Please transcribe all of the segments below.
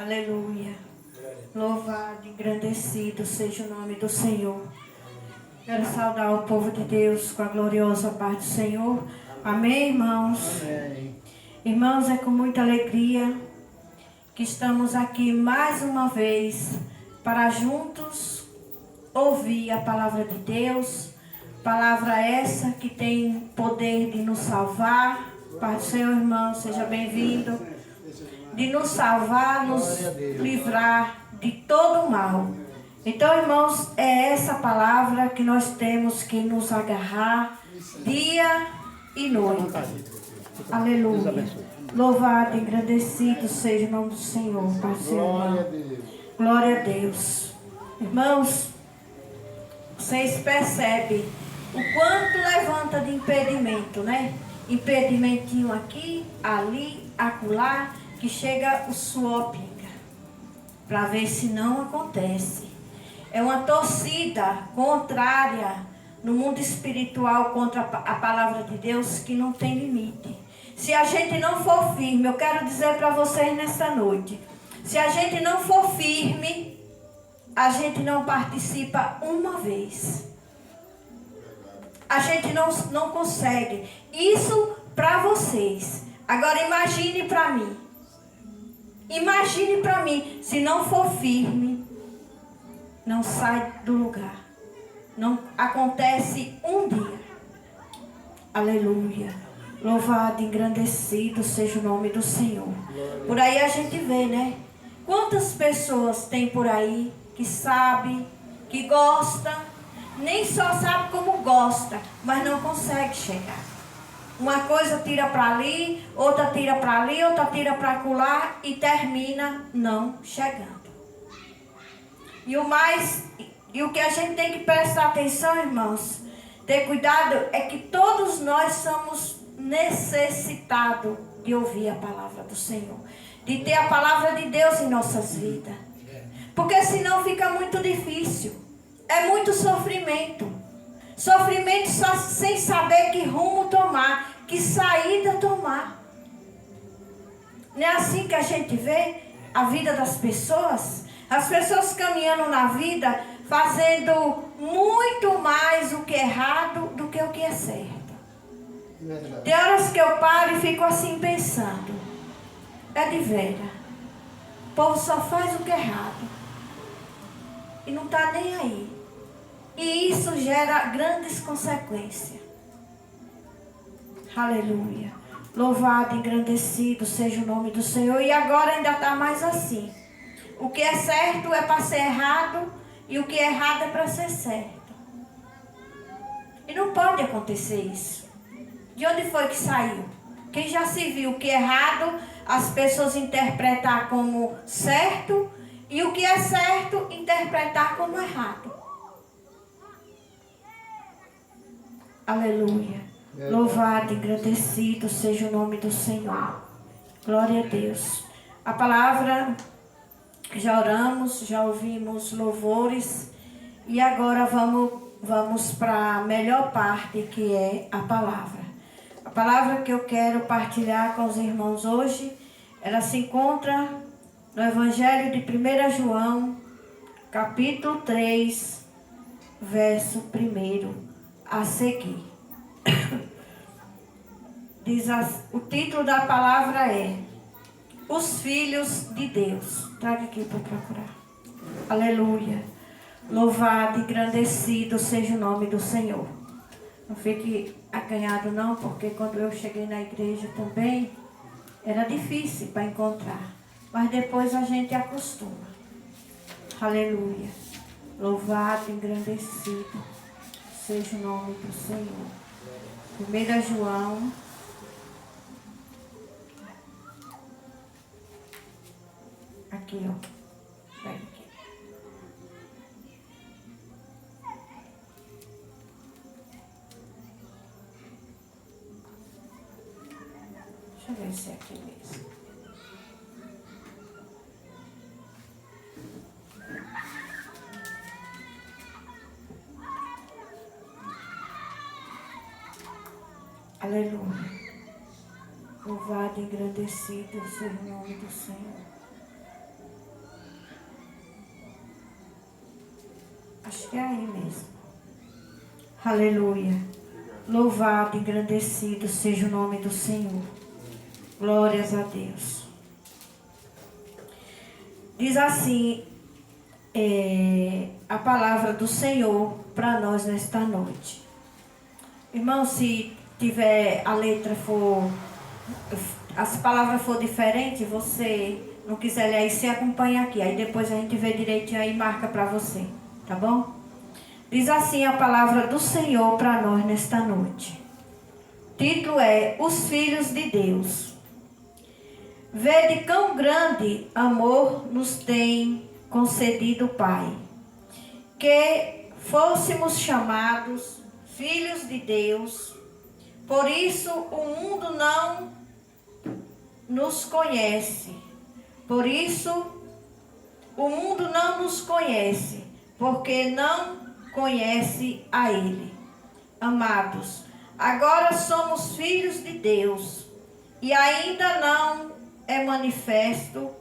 Aleluia. Louvado, engrandecido seja o nome do Senhor. Quero saudar o povo de Deus com a gloriosa paz do Senhor. Amém, irmãos? Amém. Irmãos, é com muita alegria que estamos aqui mais uma vez para juntos ouvir a palavra de Deus. Palavra essa que tem poder de nos salvar. Paz do Senhor, irmão, seja bem-vindo. De nos salvar, nos livrar de todo o mal. Então, irmãos, é essa palavra que nós temos que nos agarrar dia e noite. Aleluia. Louvado, engrandecido seja o nome do Senhor, Pai do Senhor. Glória a Deus. Irmãos, vocês percebem o quanto levanta de impedimento, né? Impedimentinho aqui, ali, acolá, que chega o suor pinga, para ver se não acontece. É uma torcida contrária no mundo espiritual contra a palavra de Deus que não tem limite. Se a gente não for firme, eu quero dizer para vocês nesta noite, se a gente não for firme, a gente não participa uma vez. A gente não consegue. Isso para vocês. Agora imagine para mim. Imagine para mim, se não for firme, não sai do lugar. Não acontece um dia. Aleluia. Louvado, engrandecido seja o nome do Senhor. Por aí a gente vê, né? Quantas pessoas tem por aí que sabe, que gosta, nem só sabe como gosta, mas não consegue chegar. Uma coisa tira para ali, outra tira para ali, outra tira para acolá e termina não chegando. E o que a gente tem que prestar atenção, irmãos, ter cuidado, é que todos nós somos necessitados de ouvir a palavra do Senhor, de ter a palavra de Deus em nossas vidas. Porque senão fica muito difícil. É muito sofrimento. Sofrimento só sem saber que rumo tomar, que saída tomar. Não é assim que a gente vê a vida das pessoas? As pessoas caminhando na vida, fazendo muito mais o que é errado do que o que é certo. Verdade. Tem horas que eu paro e fico assim pensando. É de vera. O povo só faz o que é errado. E não está nem aí. E isso gera grandes consequências. Aleluia. Louvado, engrandecido seja o nome do Senhor. E agora ainda está mais assim. O que é certo é para ser errado. E o que é errado é para ser certo. E não pode acontecer isso. De onde foi que saiu? Quem já se viu que é errado, as pessoas interpretar como certo. E o que é certo, interpretar como errado. Aleluia. Louvado, engrandecido seja o nome do Senhor. Glória a Deus. A palavra, já oramos, já ouvimos louvores. E agora vamos para a melhor parte, que é a palavra. A palavra que eu quero partilhar com os irmãos hoje, ela se encontra no Evangelho de 1 João, capítulo 3, verso 1 a seguir. O título da palavra é Os Filhos de Deus. Traga aqui para procurar. Aleluia. Louvado e engrandecido seja o nome do Senhor. Não fique acanhado não, porque quando eu cheguei na igreja também, era difícil para encontrar. Mas depois a gente acostuma. Aleluia. Louvado e engrandecido seja o nome do Senhor. 1 João, aqui ó, pega aqui. Deixa eu ver se é aqui mesmo. Aleluia. Louvado e engrandecido seja o nome do Senhor. Acho que é aí mesmo. Aleluia. Louvado e engrandecido seja o nome do Senhor. Glórias a Deus. Diz assim a palavra do Senhor para nós nesta noite. Irmão, se tiver a letra as palavras for diferentes, você não quiser ler aí, você acompanha aqui. Aí depois a gente vê direitinho aí e marca para você, tá bom? Diz assim a palavra do Senhor para nós nesta noite. O título é Os Filhos de Deus. Vede quão grande amor nos tem concedido o Pai, que fôssemos chamados filhos de Deus. Por isso o mundo não nos conhece. Por isso o mundo não nos conhece, porque não conhece a Ele. Amados, agora somos filhos de Deus, e ainda não é manifesto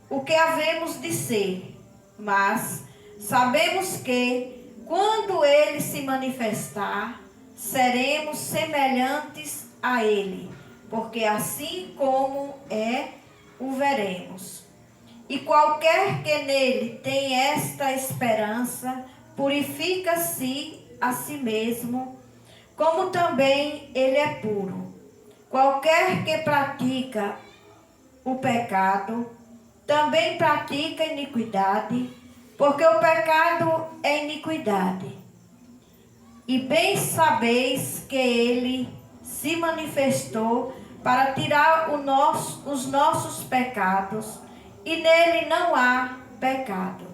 o que havemos de ser, mas sabemos que, quando Ele se manifestar, seremos semelhantes a Ele, porque assim como é, o veremos. E qualquer que nele tem esta esperança, purifica-se a si mesmo, como também ele é puro. Qualquer que pratica o pecado, também pratica iniquidade, porque o pecado é iniquidade. E bem sabeis que ele se manifestou para tirar os nossos pecados, e nele não há pecado.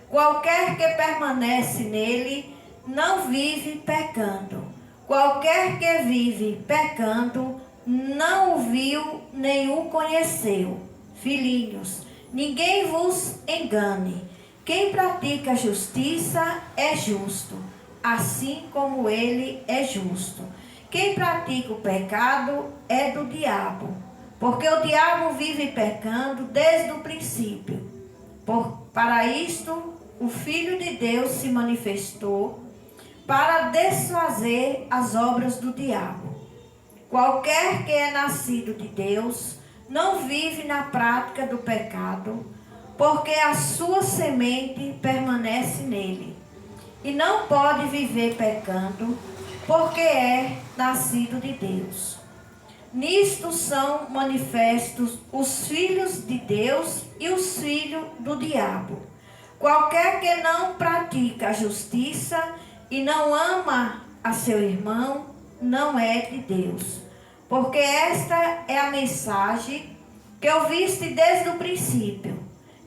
Qualquer que permanece nele não vive pecando. Qualquer que vive pecando não o viu nem o conheceu. Filhinhos, ninguém vos engane. Quem pratica a justiça é justo, assim como ele é justo. Quem pratica o pecado é do diabo, porque o diabo vive pecando desde o princípio. Para isto, o Filho de Deus se manifestou, para desfazer as obras do diabo. Qualquer que é nascido de Deus não vive na prática do pecado, porque a sua semente permanece nele. E não pode viver pecando, porque é nascido de Deus. Nisto são manifestos os filhos de Deus e os filhos do diabo. Qualquer que não pratica a justiça e não ama a seu irmão, não é de Deus. Porque esta é a mensagem que ouviste desde o princípio,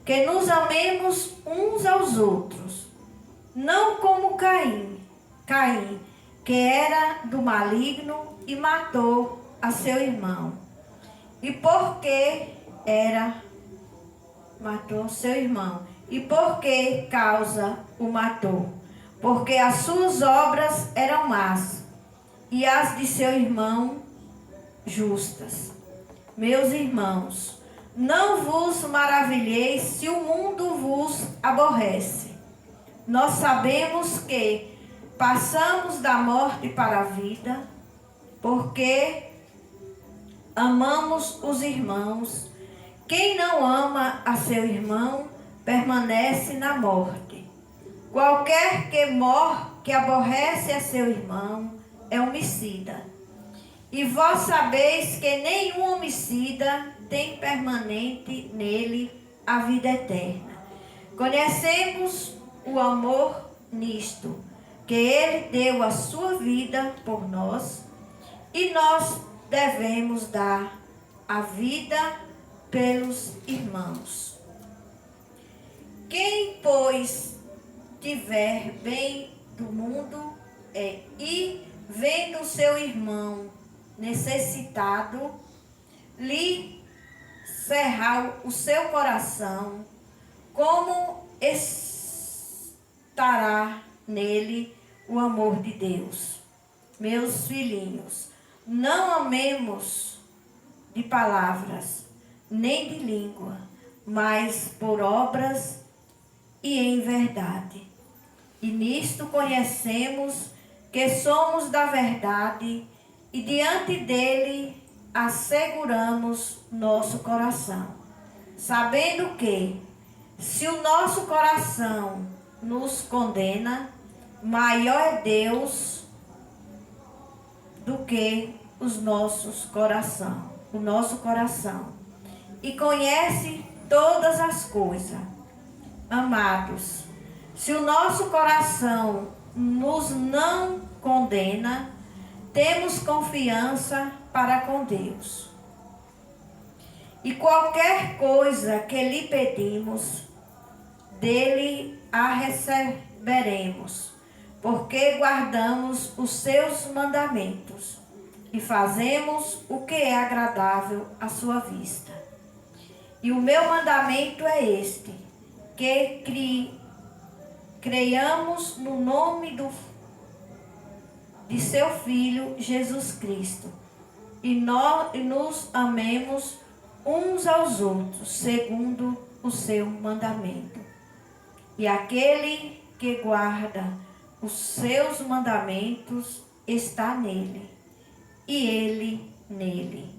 que nos amemos uns aos outros, não como Caim, que era do maligno e matou a seu irmão. E porque matou seu irmão. E por que causa o matou? Porque as suas obras eram más, e as de seu irmão justas. Meus irmãos, não vos maravilheis se o mundo vos aborrece. Nós sabemos que passamos da morte para a vida, porque amamos os irmãos. Quem não ama a seu irmão permanece na morte. Qualquer que aborrece a seu irmão é homicida. E vós sabeis que nenhum homicida tem permanente nele a vida eterna. Conhecemos o amor nisto, que ele deu a sua vida por nós, e nós devemos dar a vida pelos irmãos. Quem, pois, tiver bem do mundo e vendo seu irmão necessitado, lhe cerrar o seu coração, como estará nele o amor de Deus? Meus filhinhos, não amemos de palavras, nem de língua, mas por obras e em verdade. E nisto conhecemos que somos da verdade e diante dele asseguramos nosso coração, sabendo que, se o nosso coração nos condena, maior é Deus do que o nosso coração, e conhece todas as coisas. Amados, se o nosso coração nos não condena, temos confiança para com Deus. E qualquer coisa que lhe pedimos, dele a receberemos, porque guardamos os seus mandamentos e fazemos o que é agradável à sua vista. E o meu mandamento é este, que creiamos no nome de seu Filho Jesus Cristo e nos amemos uns aos outros, segundo o seu mandamento. E aquele que guarda os seus mandamentos está nele, e ele nele.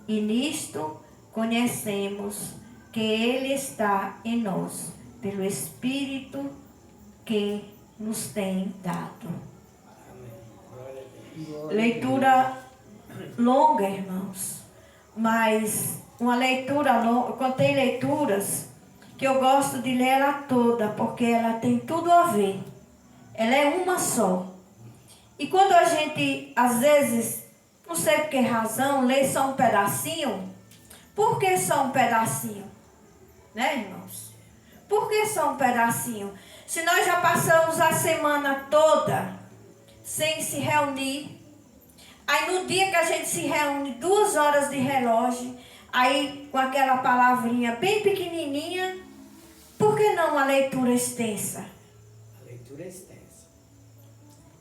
E nisto conhecemos que ele está em nós, pelo Espírito que nos tem dado. Leitura longa, irmãos, mas uma leitura longa. Contei leituras que eu gosto de ler ela toda, porque ela tem tudo a ver. Ela é uma só. E quando a gente, às vezes, não sei por que razão, lê só um pedacinho. Por que só um pedacinho? Né, irmãos? Por que só um pedacinho? Se nós já passamos a semana toda sem se reunir, aí no dia que a gente se reúne, 2 horas de relógio, aí com aquela palavrinha bem pequenininha, por que não uma leitura extensa? A leitura é extensa.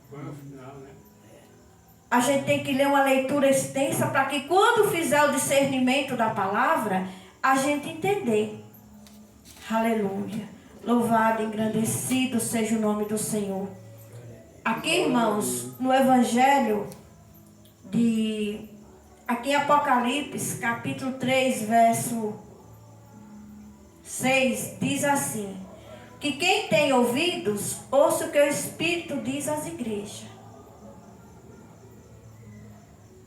Foi no final, né? A gente tem que ler uma leitura extensa para que quando fizer o discernimento da palavra, a gente entender. Aleluia. Louvado, engrandecido seja o nome do Senhor. Aqui, irmãos, no Evangelho aqui em Apocalipse, capítulo 3, verso 6, diz assim, que quem tem ouvidos, ouça o que o Espírito diz às igrejas.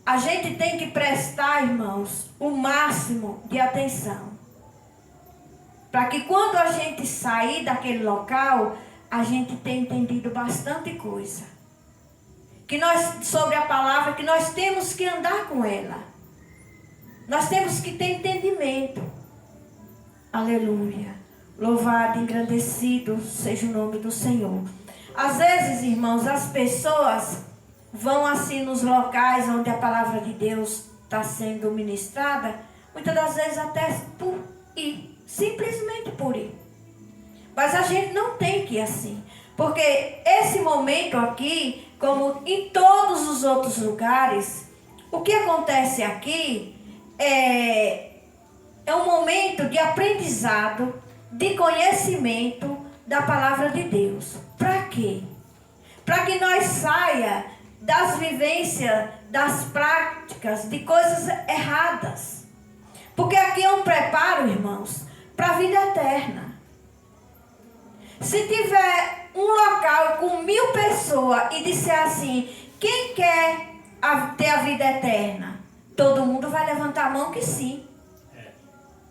A gente tem que prestar, irmãos, o máximo de atenção. Para que quando a gente sair daquele local, a gente tenha entendido bastante coisa. Sobre a palavra, que nós temos que andar com ela. Nós temos que ter entendimento. Aleluia. Louvado, engrandecido seja o nome do Senhor. Às vezes, irmãos, as pessoas vão assim nos locais onde a palavra de Deus está sendo ministrada, muitas das vezes até por ir. Simplesmente por ir. Mas a gente não tem que ir assim. Porque esse momento aqui, como em todos os outros lugares, o que acontece aqui é um momento de aprendizado, de conhecimento da palavra de Deus. Para quê? Para que nós saia das vivências, das práticas, de coisas erradas. Porque aqui é um preparo, irmãos, para a vida eterna. Se tiver um local com 1000 pessoas e disser assim, quem quer ter a vida eterna? Todo mundo vai levantar a mão que sim.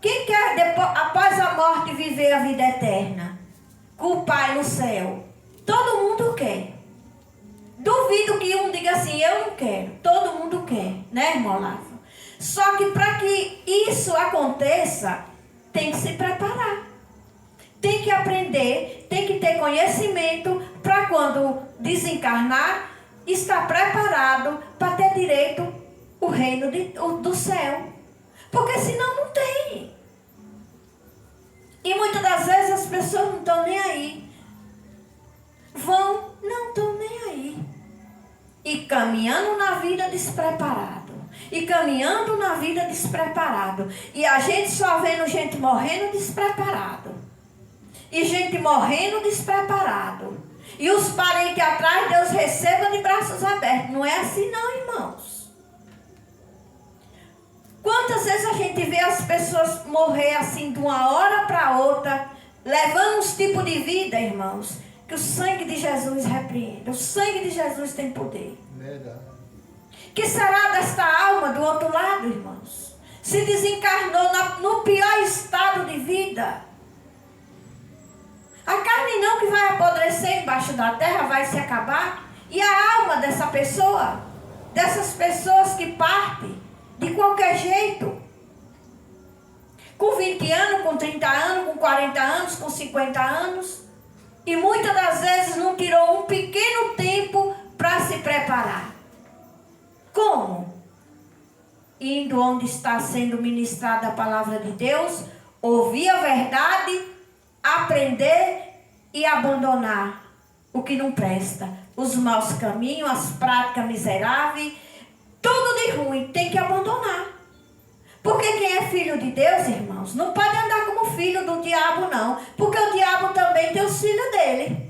Quem quer, após a morte, viver a vida eterna? Com o Pai no céu? Todo mundo quer. Duvido que um diga assim, eu não quero. Todo mundo quer, né, irmão Olavo? Só que para que isso aconteça, tem que se preparar. Tem que aprender, tem que ter conhecimento para quando desencarnar, estar preparado para ter direito ao reino do céu. Porque senão não tem. E muitas das vezes as pessoas não estão nem aí. Não estão nem aí. E caminhando na vida despreparado. E caminhando na vida despreparado. E a gente só vendo gente morrendo despreparado. E gente morrendo despreparado. E os parentes atrás, Deus receba de braços abertos. Não é assim não, irmãos. Quantas vezes a gente vê as pessoas morrer assim de uma hora para outra, levando uns tipos de vida, irmãos, que o sangue de Jesus repreende. O sangue de Jesus tem poder. Verdade. Que será desta alma do outro lado, irmãos? Se desencarnou no pior estado de vida. A carne não que vai apodrecer embaixo da terra, vai se acabar. E a alma dessa pessoa, dessas pessoas que partem de qualquer jeito. Com 20 anos, com 30 anos, com 40 anos, com 50 anos. E muitas das vezes não tirou um pequeno tempo para se preparar. Como? Indo onde está sendo ministrada a palavra de Deus, ouvir a verdade, aprender e abandonar o que não presta. Os maus caminhos, as práticas miseráveis, tudo de ruim tem que abandonar. Porque quem é filho de Deus, irmãos, não pode andar como filho do diabo, não. Porque o diabo também tem os filhos dele.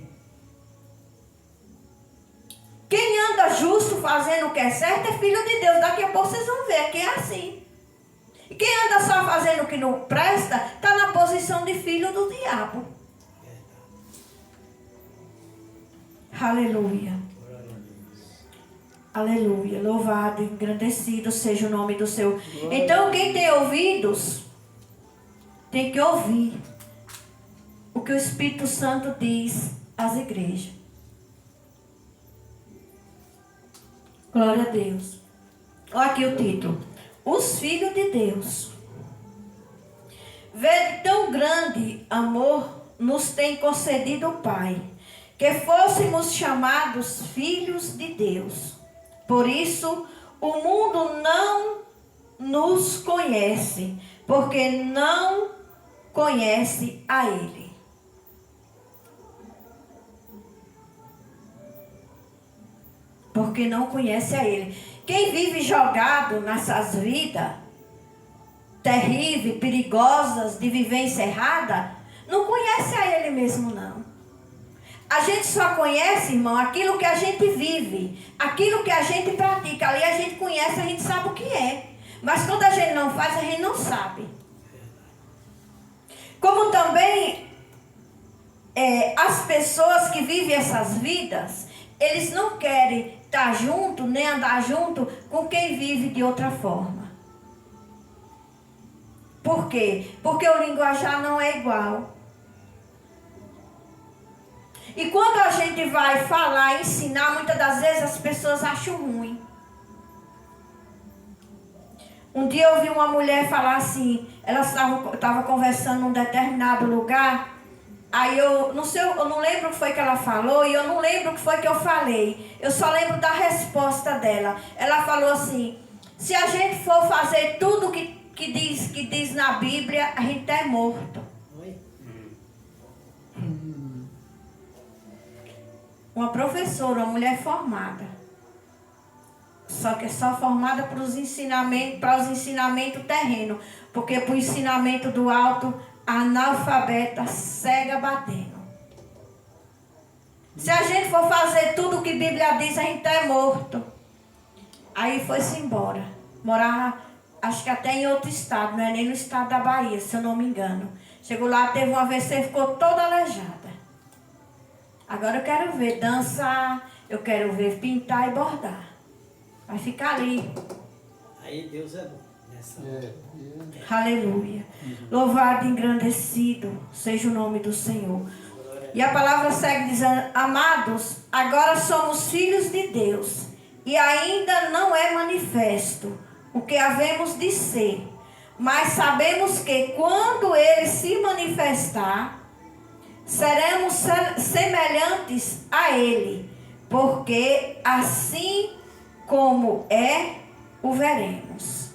Quem anda justo, fazendo o que é certo, é filho de Deus. Daqui a pouco vocês vão ver que é assim. E quem anda só fazendo o que não presta, está na posição de filho do diabo. Aleluia. Aleluia. Louvado e engrandecido seja o nome do Senhor. Então, quem tem ouvidos, tem que ouvir o que o Espírito Santo diz às igrejas. Glória a Deus. Olha aqui o título. Os filhos de Deus. Vede tão grande amor nos tem concedido o Pai, que fôssemos chamados filhos de Deus. Por isso, o mundo não nos conhece, porque não conhece a Ele. Porque não conhece a Ele. Quem vive jogado nessas vidas terríveis, perigosas, de vivência errada, não conhece a Ele mesmo, não. A gente só conhece, irmão, aquilo que a gente vive, aquilo que a gente pratica. Ali a gente conhece, a gente sabe o que é. Mas quando a gente não faz, a gente não sabe. Como também as pessoas que vivem essas vidas, eles não querem estar junto, nem andar junto com quem vive de outra forma. Por quê? Porque o linguajar não é igual. E quando a gente vai falar, ensinar, muitas das vezes as pessoas acham ruim. Um dia eu vi uma mulher falar assim, ela estava conversando num determinado lugar. Aí eu não lembro o que foi que ela falou e eu não lembro o que foi que eu falei. Eu só lembro da resposta dela. Ela falou assim: se a gente for fazer tudo que diz na Bíblia, a gente é morto. Uma professora, uma mulher formada. Só que é só formada para os ensinamentos terrenos. Porque para o ensinamento do alto, analfabeta, cega batendo. Se a gente for fazer tudo o que a Bíblia diz, a gente é morto. Aí foi-se embora. Morava, acho que até em outro estado, não é nem no estado da Bahia, se eu não me engano. Chegou lá, teve uma AVC e ficou toda aleijada. Agora eu quero ver dançar, eu quero ver pintar e bordar. Vai ficar ali. Aí Deus é bom. Aleluia. Louvado e engrandecido seja o nome do Senhor. E a palavra segue dizendo: amados, agora somos filhos de Deus, e ainda não é manifesto o que havemos de ser, mas sabemos que quando Ele se manifestar, seremos semelhantes a Ele, porque assim como é, o veremos.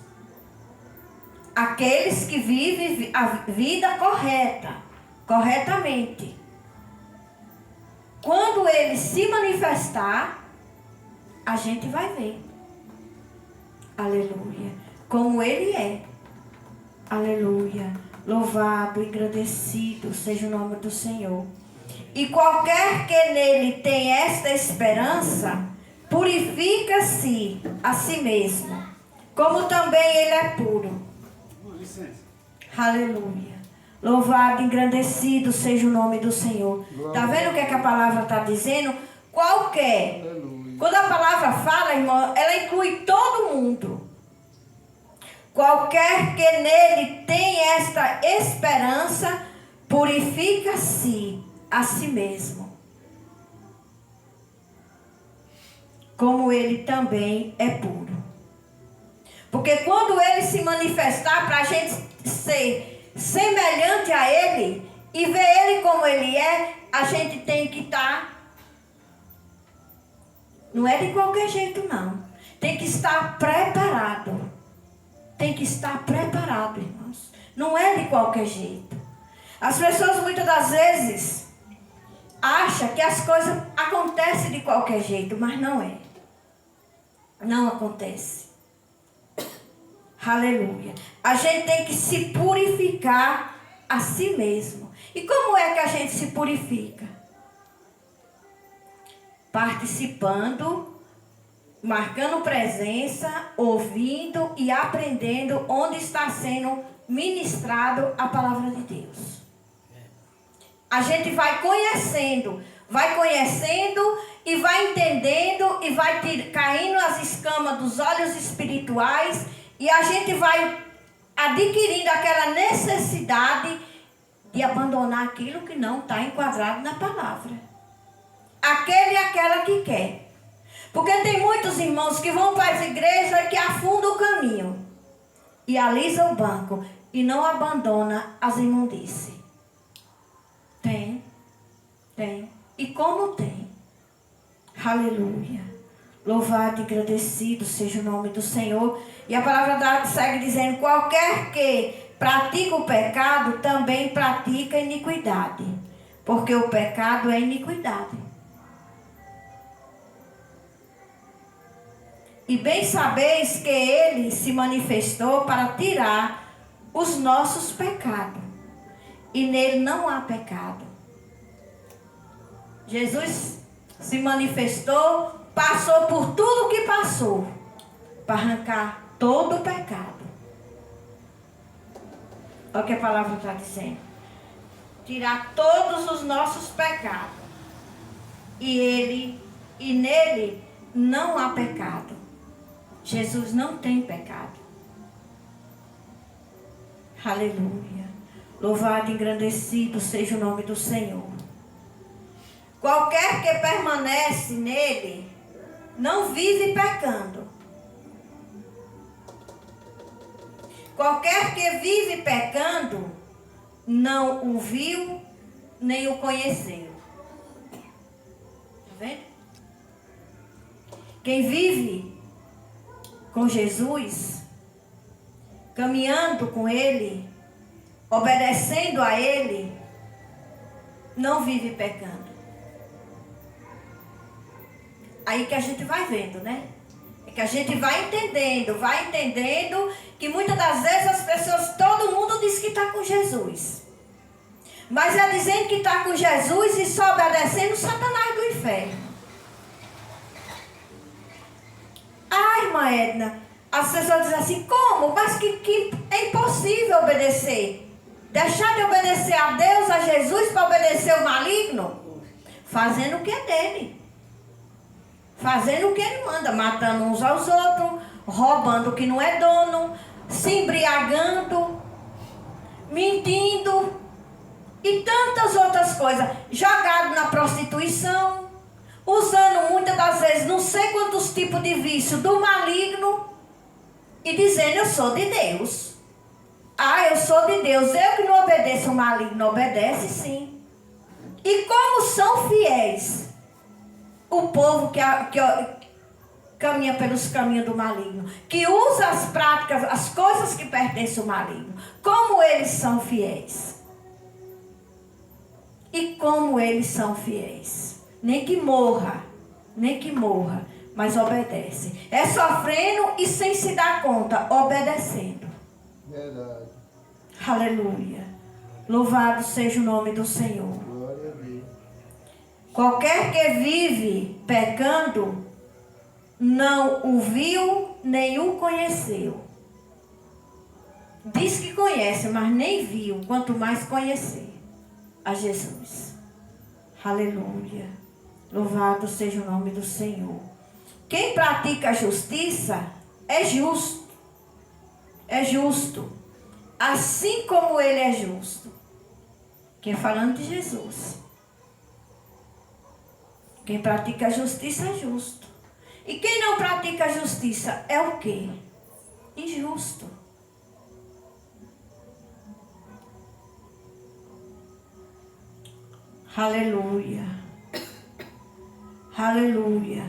Aqueles que vivem a vida corretamente. Quando Ele se manifestar, a gente vai ver. Aleluia. Como Ele é. Aleluia. Louvado, engrandecido seja o nome do Senhor. E qualquer que nele tem esta esperança, purifica-se a si mesmo, como também ele é puro. Aleluia. Louvado, engrandecido seja o nome do Senhor. Está vendo o que, é que a palavra está dizendo? Qualquer. Aleluia. Quando a palavra fala, irmão, ela inclui todo mundo. Qualquer que nele tem esta esperança, purifica-se a si mesmo, como ele também é puro. Porque quando ele se manifestar para a gente ser semelhante a ele e ver ele como ele é, a gente tem que estar. Não é de qualquer jeito, não. Tem que estar preparado. Tem que estar preparado, irmãos. Não é de qualquer jeito. As pessoas muitas das vezes acham que as coisas acontecem de qualquer jeito, mas não é. Não acontece. Aleluia. A gente tem que se purificar a si mesmo. E como é que a gente se purifica? Participando, marcando presença, ouvindo e aprendendo onde está sendo ministrado a palavra de Deus. A gente vai conhecendo e vai entendendo e vai caindo as escamas dos olhos espirituais e a gente vai adquirindo aquela necessidade de abandonar aquilo que não está enquadrado na palavra. Aquele e aquela que quer. Porque tem muitos irmãos que vão para as igrejas e que afundam o caminho e alisam o banco e não abandonam as imundícies. Tem. E como tem? Aleluia. Louvado e agradecido seja o nome do Senhor. E a palavra segue dizendo: qualquer que pratica o pecado também pratica iniquidade. Porque o pecado é iniquidade. E bem sabeis que ele se manifestou para tirar os nossos pecados. E nele não há pecado. Jesus se manifestou, passou por tudo o que passou, para arrancar todo o pecado. Olha o que a palavra está dizendo. Tirar todos os nossos pecados. E nele não há pecado. Jesus não tem pecado. Aleluia. Louvado e engrandecido seja o nome do Senhor. Qualquer que permanece nele não vive pecando. Qualquer que vive pecando não o viu nem o conheceu. Está vendo? Quem vive com Jesus, caminhando com ele, obedecendo a ele, não vive pecando. Aí que a gente vai vendo, né? É que a gente vai entendendo que muitas das vezes as pessoas, todo mundo diz que está com Jesus. Mas é dizendo que está com Jesus e só obedecendo Satanás do inferno. Ah, irmã Edna, as pessoas dizem assim, como? Mas que é impossível obedecer. Deixar de obedecer a Deus, a Jesus, para obedecer o maligno? Fazendo o que é dele. Fazendo o que ele manda, matando uns aos outros, roubando o que não é dono, se embriagando, mentindo e tantas outras coisas. Jogado na prostituição, usando muitas das vezes não sei quantos tipos de vício do maligno e dizendo eu sou de Deus. Ah, eu sou de Deus, eu que não obedeço o maligno, obedece sim. E como são fiéis o povo que caminha pelos caminhos do maligno, que usa as práticas, as coisas que pertencem ao maligno, como eles são fiéis. E como eles são fiéis. Nem que morra, mas obedece. É sofrendo e sem se dar conta, obedecendo. Verdade. Aleluia. Louvado seja o nome do Senhor. Glória a Deus. Qualquer que vive pecando, não o viu nem o conheceu. Diz que conhece, mas nem viu, quanto mais conhecer a Jesus. Aleluia. Louvado seja o nome do Senhor. Quem pratica a justiça é justo. É justo. Assim como ele é justo. Quem falando de Jesus. Quem pratica a justiça é justo. E quem não pratica a justiça é o quê? Injusto. Aleluia. Aleluia.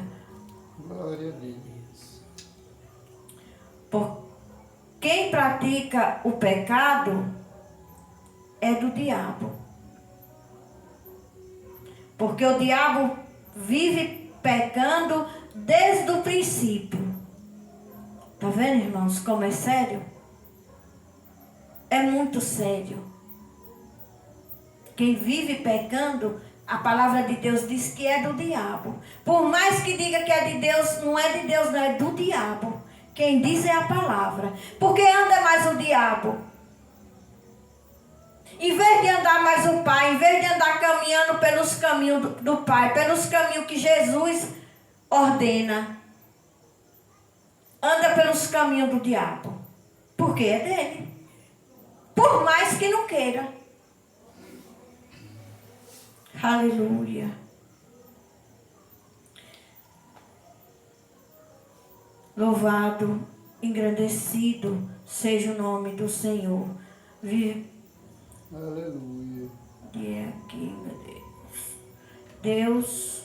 Glória a Deus. Por quem pratica o pecado é do diabo. Porque o diabo vive pecando desde o princípio. Tá vendo, irmãos, como é sério? É muito sério. Quem vive pecando, a palavra de Deus diz que é do diabo. Por mais que diga que é de Deus, não é de Deus, não, é do diabo. Quem diz é a palavra. Porque anda mais o diabo. Em vez de andar mais o Pai, em vez de andar caminhando pelos caminhos do Pai, pelos caminhos que Jesus ordena, anda pelos caminhos do diabo. Porque é dele. Por mais que não queira. Aleluia. Louvado, engrandecido seja o nome do Senhor. Aleluia. E é aqui, meu Deus. Deus.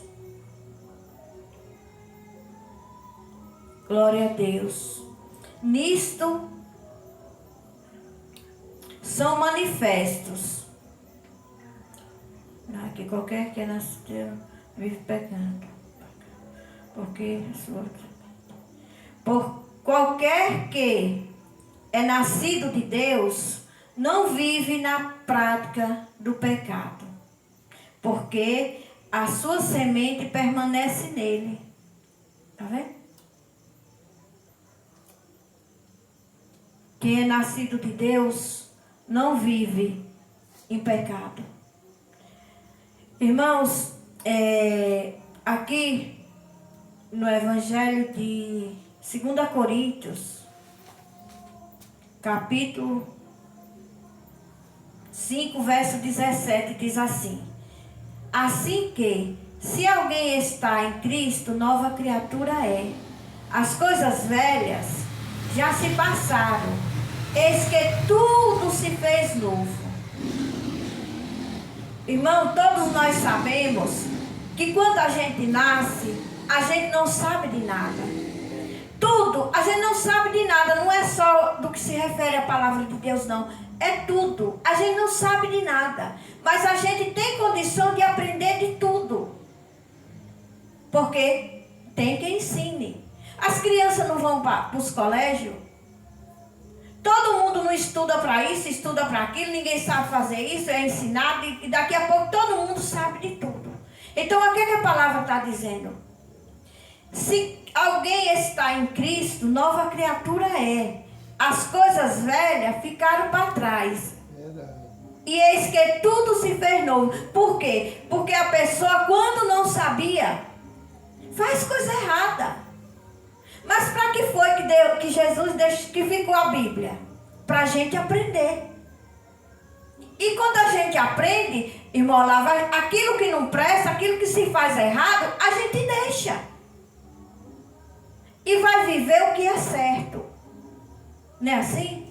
Glória a Deus. Nisto são manifestos. Que qualquer que é nascido vive pecando. Porque por qualquer que é nascido de Deus não vive na prática do pecado. Porque a sua semente permanece nele. Tá vendo? Quem é nascido de Deus não vive em pecado. Irmãos, aqui no Evangelho de 2 Coríntios, capítulo 5, verso 17, diz assim: assim que, se alguém está em Cristo, nova criatura é. As coisas velhas já se passaram, eis que tudo se fez novo. Irmão, todos nós sabemos que quando a gente nasce, a gente não sabe de nada. Tudo, a gente não sabe de nada, não é só do que se refere à palavra de Deus, não. É tudo, a gente não sabe de nada. Mas a gente tem condição de aprender de tudo. Porque tem quem ensine. As crianças não vão para os colégios. Todo mundo não estuda para isso, estuda para aquilo, ninguém sabe fazer isso, é ensinado e daqui a pouco todo mundo sabe de tudo. Então, o que a palavra está dizendo? Se alguém está em Cristo, nova criatura é. As coisas velhas ficaram para trás. E eis que tudo se fez novo. Por quê? Porque a pessoa, quando não sabia, faz coisa errada. Mas para que foi que Jesus deixou, que ficou a Bíblia? Para a gente aprender. E quando a gente aprende, irmão, lá vai, aquilo que não presta, aquilo que se faz errado, a gente deixa. E vai viver o que é certo. Não é assim?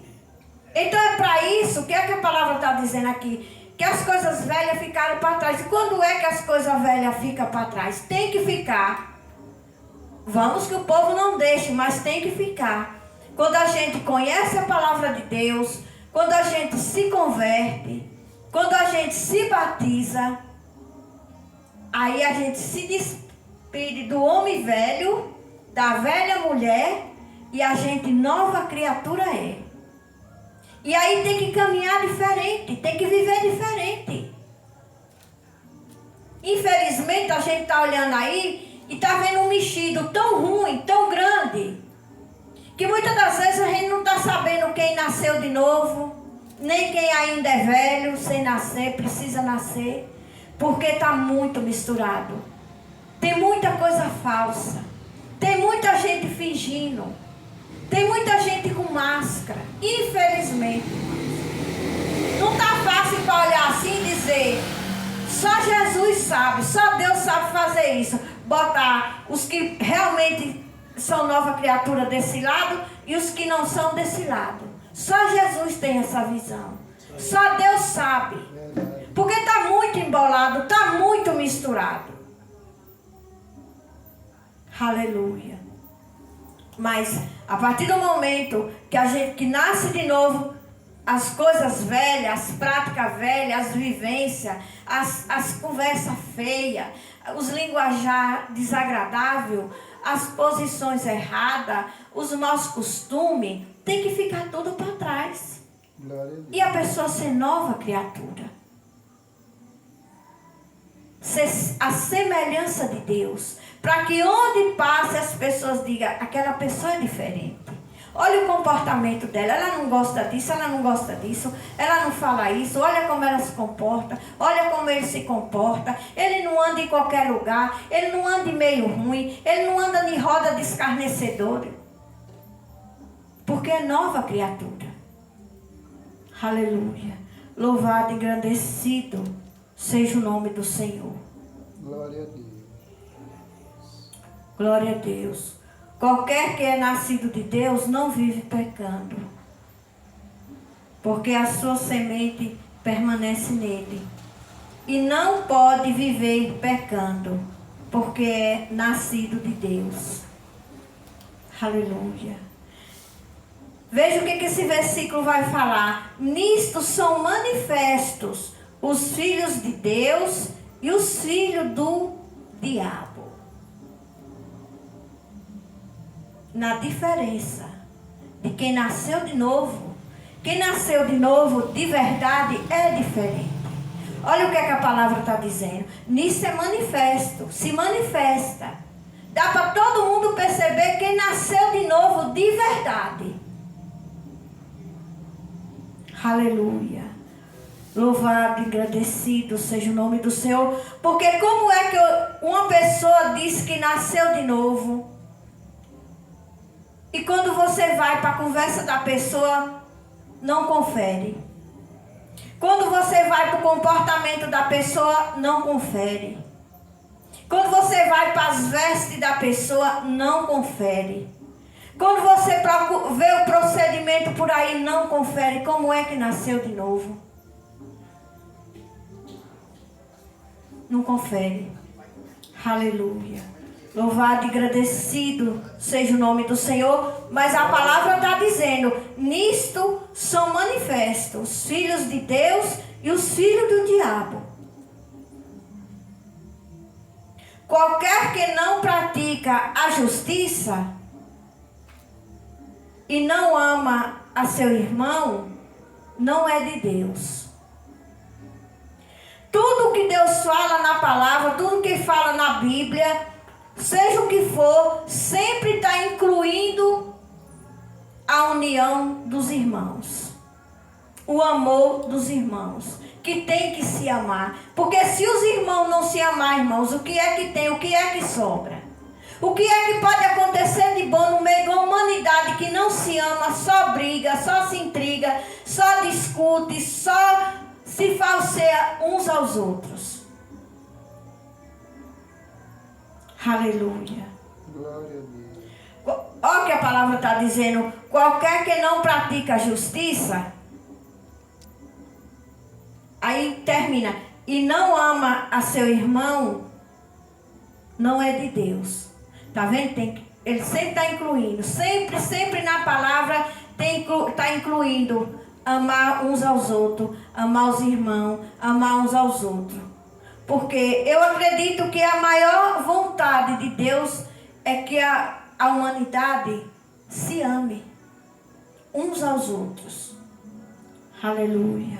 Então é para isso, o que é que a palavra está dizendo aqui? Que as coisas velhas ficaram para trás. E quando é que as coisas velhas ficam para trás? Tem que ficar. Vamos que o povo não deixe, mas tem que ficar. Quando a gente conhece a palavra de Deus, quando a gente se converte, quando a gente se batiza, aí a gente se despede do homem velho, da velha mulher, e a gente nova criatura é. E aí tem que caminhar diferente, tem que viver diferente. Infelizmente a gente está olhando aí e está vendo um mexido tão ruim, tão grande, que muitas das vezes a gente não está sabendo quem nasceu de novo, nem quem ainda é velho, sem nascer, precisa nascer, porque está muito misturado. Tem muita coisa falsa, tem muita gente fingindo, tem muita gente com máscara, infelizmente. Não está fácil para olhar assim e dizer, só Jesus sabe, só Deus sabe fazer isso. Botar os que realmente são nova criatura desse lado e os que não são desse lado. Só Jesus tem essa visão. Só Deus sabe. Porque está muito embolado, está muito misturado. Aleluia. Mas a partir do momento que a gente que nasce de novo, as coisas velhas, as práticas velhas, as vivências, as conversas feias, os linguajar desagradáveis, as posições erradas, os maus costumes, tem que ficar tudo para trás. E a pessoa ser nova criatura. Ser a semelhança de Deus. Para que onde passe as pessoas digam, aquela pessoa é diferente. Olha o comportamento dela, ela não gosta disso, ela não gosta disso, ela não fala isso, olha como ela se comporta, olha como ele se comporta, ele não anda em qualquer lugar, ele não anda em meio ruim, ele não anda em roda de escarnecedor, porque é nova criatura. Aleluia, louvado e engrandecido seja o nome do Senhor. Glória a Deus. Glória a Deus. Qualquer que é nascido de Deus não vive pecando, porque a sua semente permanece nele. E não pode viver pecando, porque é nascido de Deus. Aleluia. Veja o que esse versículo vai falar. Nisto são manifestos os filhos de Deus e os filhos do diabo. Na diferença de quem nasceu de novo. Quem nasceu de novo de verdade é diferente. Olha o que a palavra está dizendo. Nisso é manifesto, se manifesta. Dá para todo mundo perceber quem nasceu de novo de verdade. Aleluia. Louvado e agradecido seja o nome do Senhor. Porque como é que uma pessoa diz que nasceu de novo? E quando você vai para a conversa da pessoa, não confere. Quando você vai para o comportamento da pessoa, não confere. Quando você vai para as vestes da pessoa, não confere. Quando você vê o procedimento por aí, não confere. Como é que nasceu de novo? Não confere. Aleluia. Louvado e agradecido seja o nome do Senhor. Mas a palavra está dizendo, nisto são manifestos os filhos de Deus e os filhos do diabo. Qualquer que não pratica a justiça e não ama a seu irmão, não é de Deus. Tudo que Deus fala na palavra, tudo que fala na Bíblia, seja o que for, sempre está incluindo a união dos irmãos. O amor dos irmãos. Que tem que se amar. Porque se os irmãos não se amar, irmãos, o que é que tem? O que é que sobra? O que é que pode acontecer de bom no meio de uma humanidade que não se ama, só briga, só se intriga, só discute, só se falseia uns aos outros? Aleluia. Glória a Deus. Olha o que a palavra está dizendo. Qualquer que não pratica a justiça, aí termina, e não ama a seu irmão, não é de Deus. Está vendo? Ele sempre está incluindo. Sempre na palavra está incluindo amar uns aos outros, amar os irmãos, amar uns aos outros. Porque eu acredito que a maior vontade de Deus é que a humanidade se ame uns aos outros. Aleluia.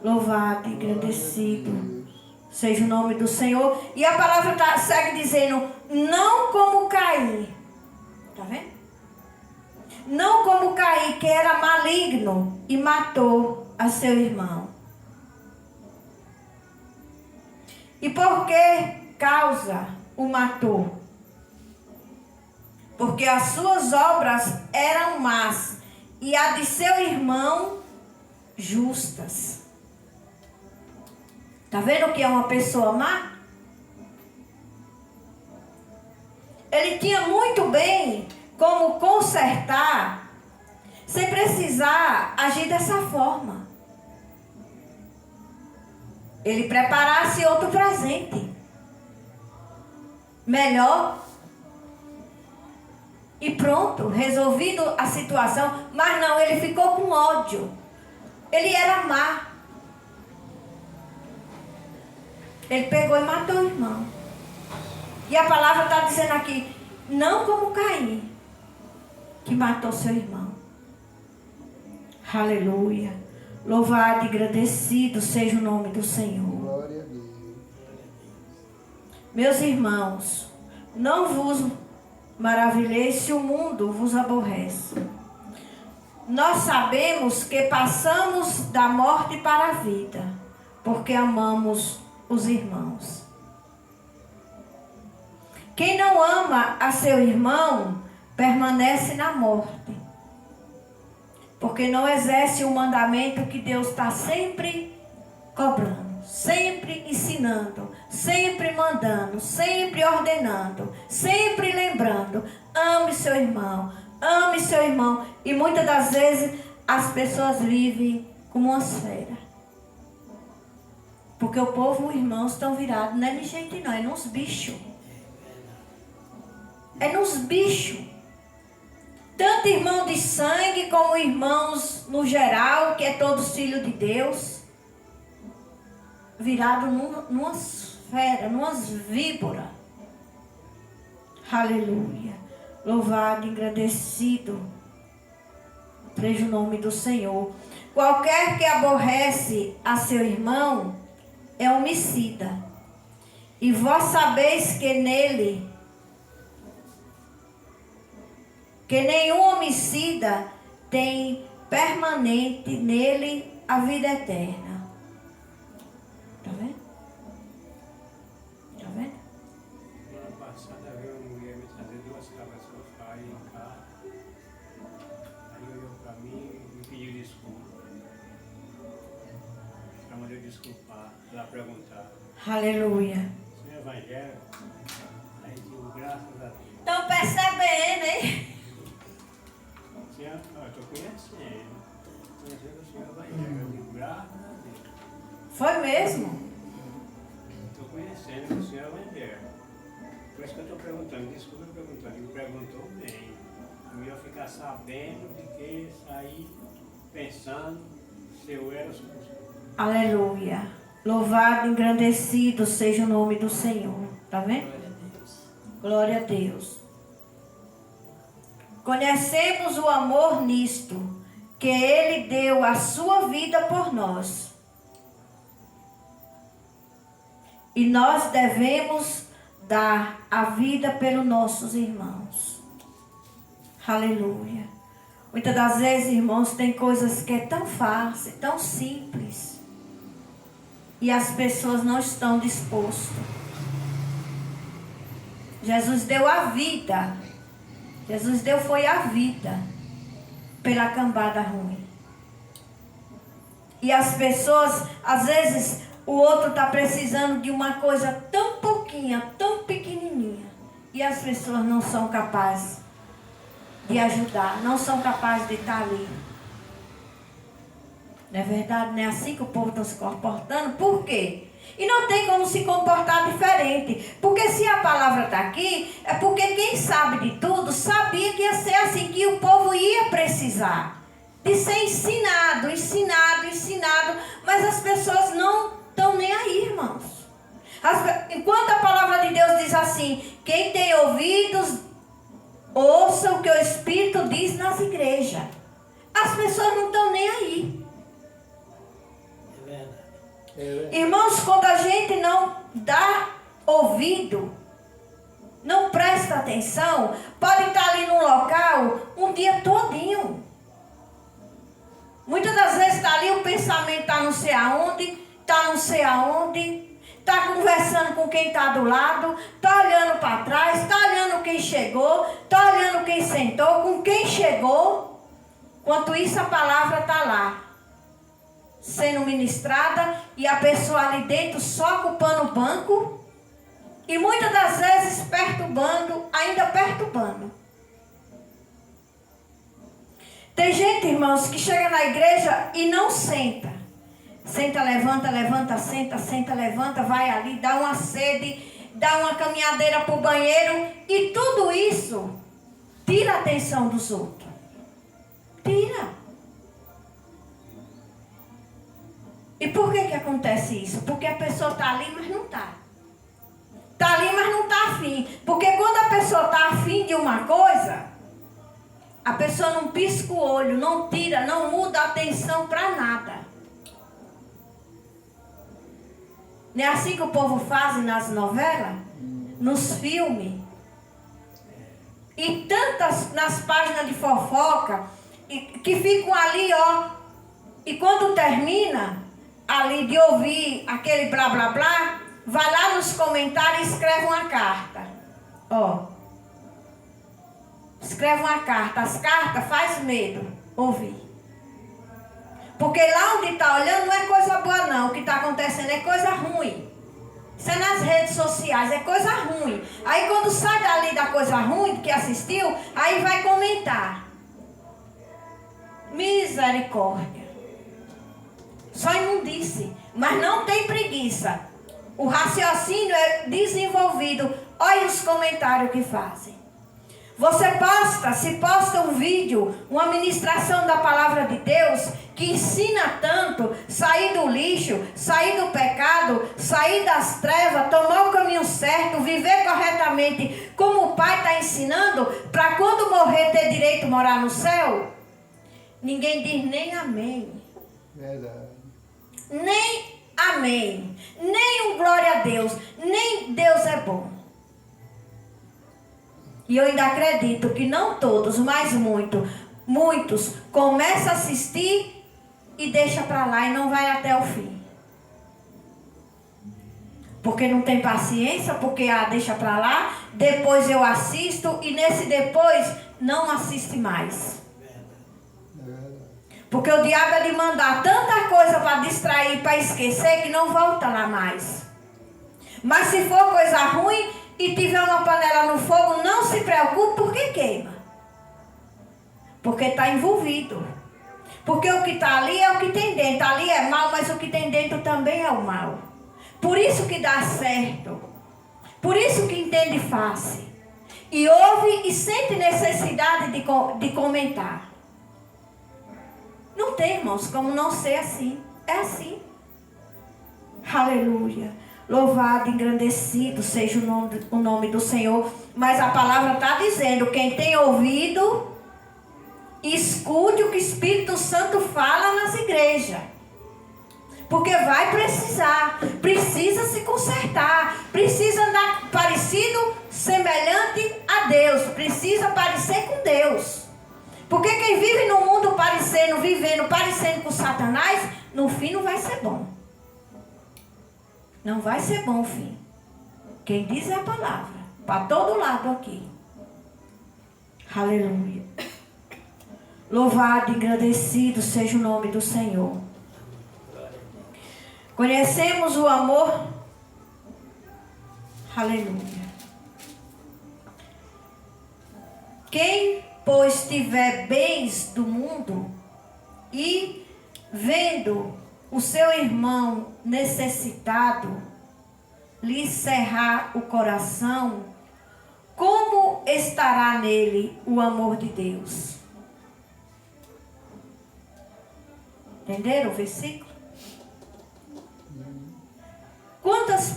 Louvado e agradecido seja o nome do Senhor. E a palavra segue dizendo, não como Caim. Está vendo? Não como Caim, que era maligno e matou a seu irmão. E por que causa o matou? Porque as suas obras eram más e a de seu irmão justas. Está vendo o que é uma pessoa má? Ele tinha muito bem como consertar sem precisar agir dessa forma. Ele preparasse outro presente melhor e pronto, resolvido a situação. Mas não, ele ficou com ódio. Ele era má. Ele pegou e matou o irmão. E a palavra está dizendo aqui, não como Caim, que matou seu irmão. Aleluia. Louvado e agradecido seja o nome do Senhor. Glória a Deus. Meus irmãos, não vos maravilheis se o mundo vos aborrece. Nós sabemos que passamos da morte para a vida, porque amamos os irmãos. Quem não ama a seu irmão, permanece na morte, porque não exerce o mandamento que Deus está sempre cobrando, sempre ensinando, sempre mandando, sempre ordenando, sempre lembrando. Ame seu irmão, ame seu irmão. E muitas das vezes as pessoas vivem como uma fera. Porque o povo, os irmãos, estão virados, não é de gente não, é nos bichos. É nos bichos. Tanto irmão de sangue como irmãos no geral, que é todos filhos de Deus, virado numa fera, numas víboras. Aleluia. Louvado e agradecido seja o nome do Senhor. Qualquer que aborrece a seu irmão é homicida. E vós sabeis que nele, que nenhum homicida tem permanente nele a vida eterna. Está vendo? Está vendo? Semana passada veio uma mulher me trazer 2 cabras sofá aí em casa. Aí olhou para mim e me pediu desculpa. Ela mandou desculpar, ela perguntar. Aleluia. Você é evangélico? Aí digo, graças a Deus. Estão percebendo, hein? Eu estou conhecendo o senhor evangélico. Eu digo, graças a Deus. Foi mesmo? Estou conhecendo o senhor evangélico. Por isso que eu estou perguntando, desculpa eu perguntando, ele perguntou bem. Eu ia ficar sabendo de que sair pensando se eu era o senhor. Aleluia. Louvado e engrandecido seja o nome do Senhor. Tá vendo? Glória a Deus. Conhecemos o amor nisto, que Ele deu a sua vida por nós. E nós devemos dar a vida pelos nossos irmãos. Aleluia. Muitas das vezes, irmãos, tem coisas que é tão fácil, tão simples. E as pessoas não estão dispostas. Jesus deu a vida. Jesus deu foi a vida pela cambada ruim. E as pessoas, às vezes, o outro está precisando de uma coisa tão pouquinha, tão pequenininha. E as pessoas não são capazes de ajudar, não são capazes de estar ali. Não é verdade? Não é assim que o povo está se comportando? Por quê? E não tem como se comportar diferente. Porque se a palavra está aqui, é porque quem sabe de tudo sabia que ia ser assim, que o povo ia precisar de ser ensinado. Mas as pessoas não estão nem aí, irmãos. Enquanto a palavra de Deus diz assim, quem tem ouvidos, ouça o que o Espírito diz nas igrejas. As pessoas não estão nem aí. Irmãos, quando a gente não dá ouvido, não presta atenção, pode estar ali num local um dia todinho. Muitas das vezes está ali, o pensamento está não sei aonde, está conversando com quem está do lado, está olhando para trás, está olhando quem chegou, está olhando quem sentou, com quem chegou. Enquanto isso, a palavra está lá, sendo ministrada, e a pessoa ali dentro só ocupando o banco, e muitas das vezes ainda perturbando. Tem gente, irmãos, que chega na igreja e não senta. Senta, levanta, senta, levanta, vai ali, dá uma sede, dá uma caminhadeira para o banheiro, e tudo isso tira a atenção dos outros. Tira. E por que acontece isso? Porque a pessoa está ali, mas não está. Está ali, mas não está afim. Porque quando a pessoa está afim de uma coisa, a pessoa não pisca o olho, não tira, não muda a atenção para nada. Não é assim que o povo faz nas novelas, nos filmes? E tantas nas páginas de fofoca, que ficam ali, ó. E quando termina ali de ouvir aquele blá blá blá, vai lá nos comentários e escreve uma carta. Ó. Escreve uma carta. As cartas faz medo ouvir. Porque lá onde está olhando não é coisa boa não. O que está acontecendo é coisa ruim. Isso é nas redes sociais, é coisa ruim. Aí quando sai dali da coisa ruim que assistiu, aí vai comentar. Misericórdia. Só imundice. Mas não tem preguiça. O raciocínio é desenvolvido. Olha os comentários que fazem. Se posta um vídeo, uma ministração da palavra de Deus, que ensina tanto, sair do lixo, sair do pecado, sair das trevas, tomar o caminho certo, viver corretamente, como o Pai está ensinando, para quando morrer ter direito a morar no céu, ninguém diz nem amém. Verdade. Nem amém, nem um glória a Deus, nem Deus é bom. E eu ainda acredito que não todos, mas muitos começam a assistir e deixa para lá e não vai até o fim. Porque não tem paciência, porque deixa para lá, depois eu assisto e nesse depois não assiste mais. Porque o diabo é de mandar tanta coisa para distrair, para esquecer, que não volta lá mais. Mas se for coisa ruim e tiver uma panela no fogo, não se preocupe, porque queima. Porque está envolvido. Porque o que está ali é o que tem dentro. Ali é mal, mas o que tem dentro também é o mal. Por isso que dá certo. Por isso que entende fácil. E ouve e sente necessidade de comentar. Não tem, irmãos, como não ser assim. É assim. Aleluia. Louvado, engrandecido seja o nome do Senhor. Mas a palavra está dizendo, quem tem ouvido, escute o que o Espírito Santo fala nas igrejas. Porque vai precisar, precisa se consertar, precisa andar parecido, semelhante a Deus, precisa parecer com Deus. Porque quem vive no mundo vivendo parecendo com Satanás, no fim não vai ser bom. Não vai ser bom o fim. Quem diz é a palavra. Para todo lado aqui. Aleluia. Louvado e agradecido seja o nome do Senhor. Conhecemos o amor. Aleluia. Quem, pois, tiver bens do mundo e vendo o seu irmão necessitado lhe cerrar o coração, como estará nele o amor de Deus? Entenderam o versículo? Quantas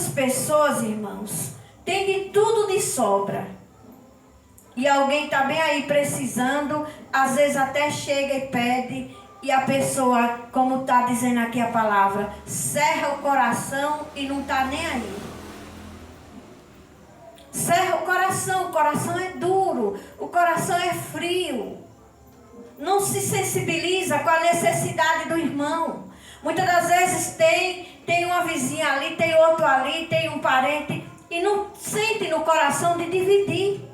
pessoas, irmãos, tem de tudo de sobra. E alguém está bem aí precisando, às vezes até chega e pede, E a pessoa, como está dizendo aqui a palavra, cerra o coração e não está nem aí. Cerra o coração é duro, o coração é frio. Não se sensibiliza com a necessidade do irmão. Muitas das vezes tem uma vizinha ali, tem outro ali, tem um parente e não sente no coração de dividir.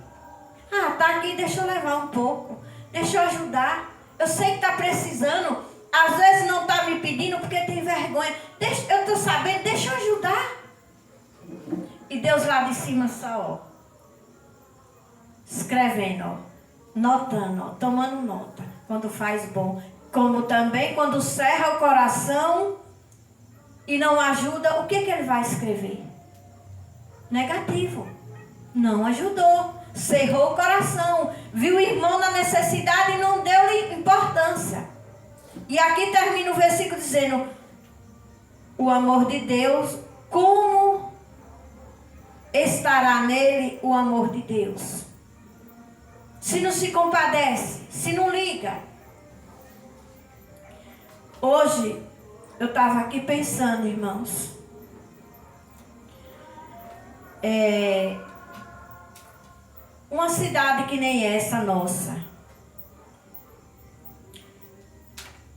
Ah, tá aqui, deixa eu levar um pouco, deixa eu ajudar. Eu sei que está precisando, às vezes não está me pedindo porque tem vergonha. Eu estou sabendo, deixa eu ajudar. E Deus lá de cima só, ó, escrevendo, ó, notando, ó, tomando nota, quando faz bom. Como também quando cerra o coração e não ajuda, o que ele vai escrever? Negativo. Não ajudou. Cerrou o coração. Viu o irmão na necessidade e não deu-lhe importância. E aqui termina o versículo dizendo: o amor de Deus, como estará nele o amor de Deus? Se não se compadece, se não liga. Hoje, eu estava aqui pensando, irmãos, uma cidade que nem essa nossa,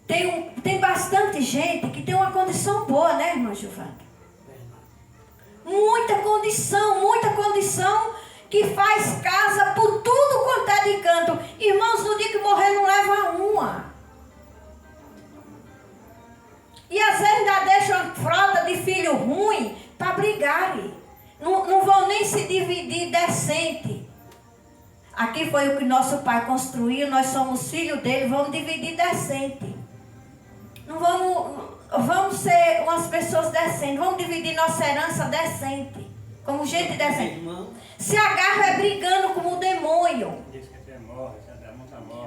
tem bastante gente que tem uma condição boa, né, irmã Giovana? Muita condição que faz casa por tudo quanto é de canto. Irmãos, no dia que morrer não leva uma. E às vezes ainda deixa uma frota de filho ruim para brigarem. Não vão nem se dividir decente. Aqui foi o que nosso pai construiu, nós somos filhos dele, vamos dividir decente. Não vamos ser umas pessoas decentes, vamos dividir nossa herança decente. Como gente decente. Se agarra é brigando como um demônio.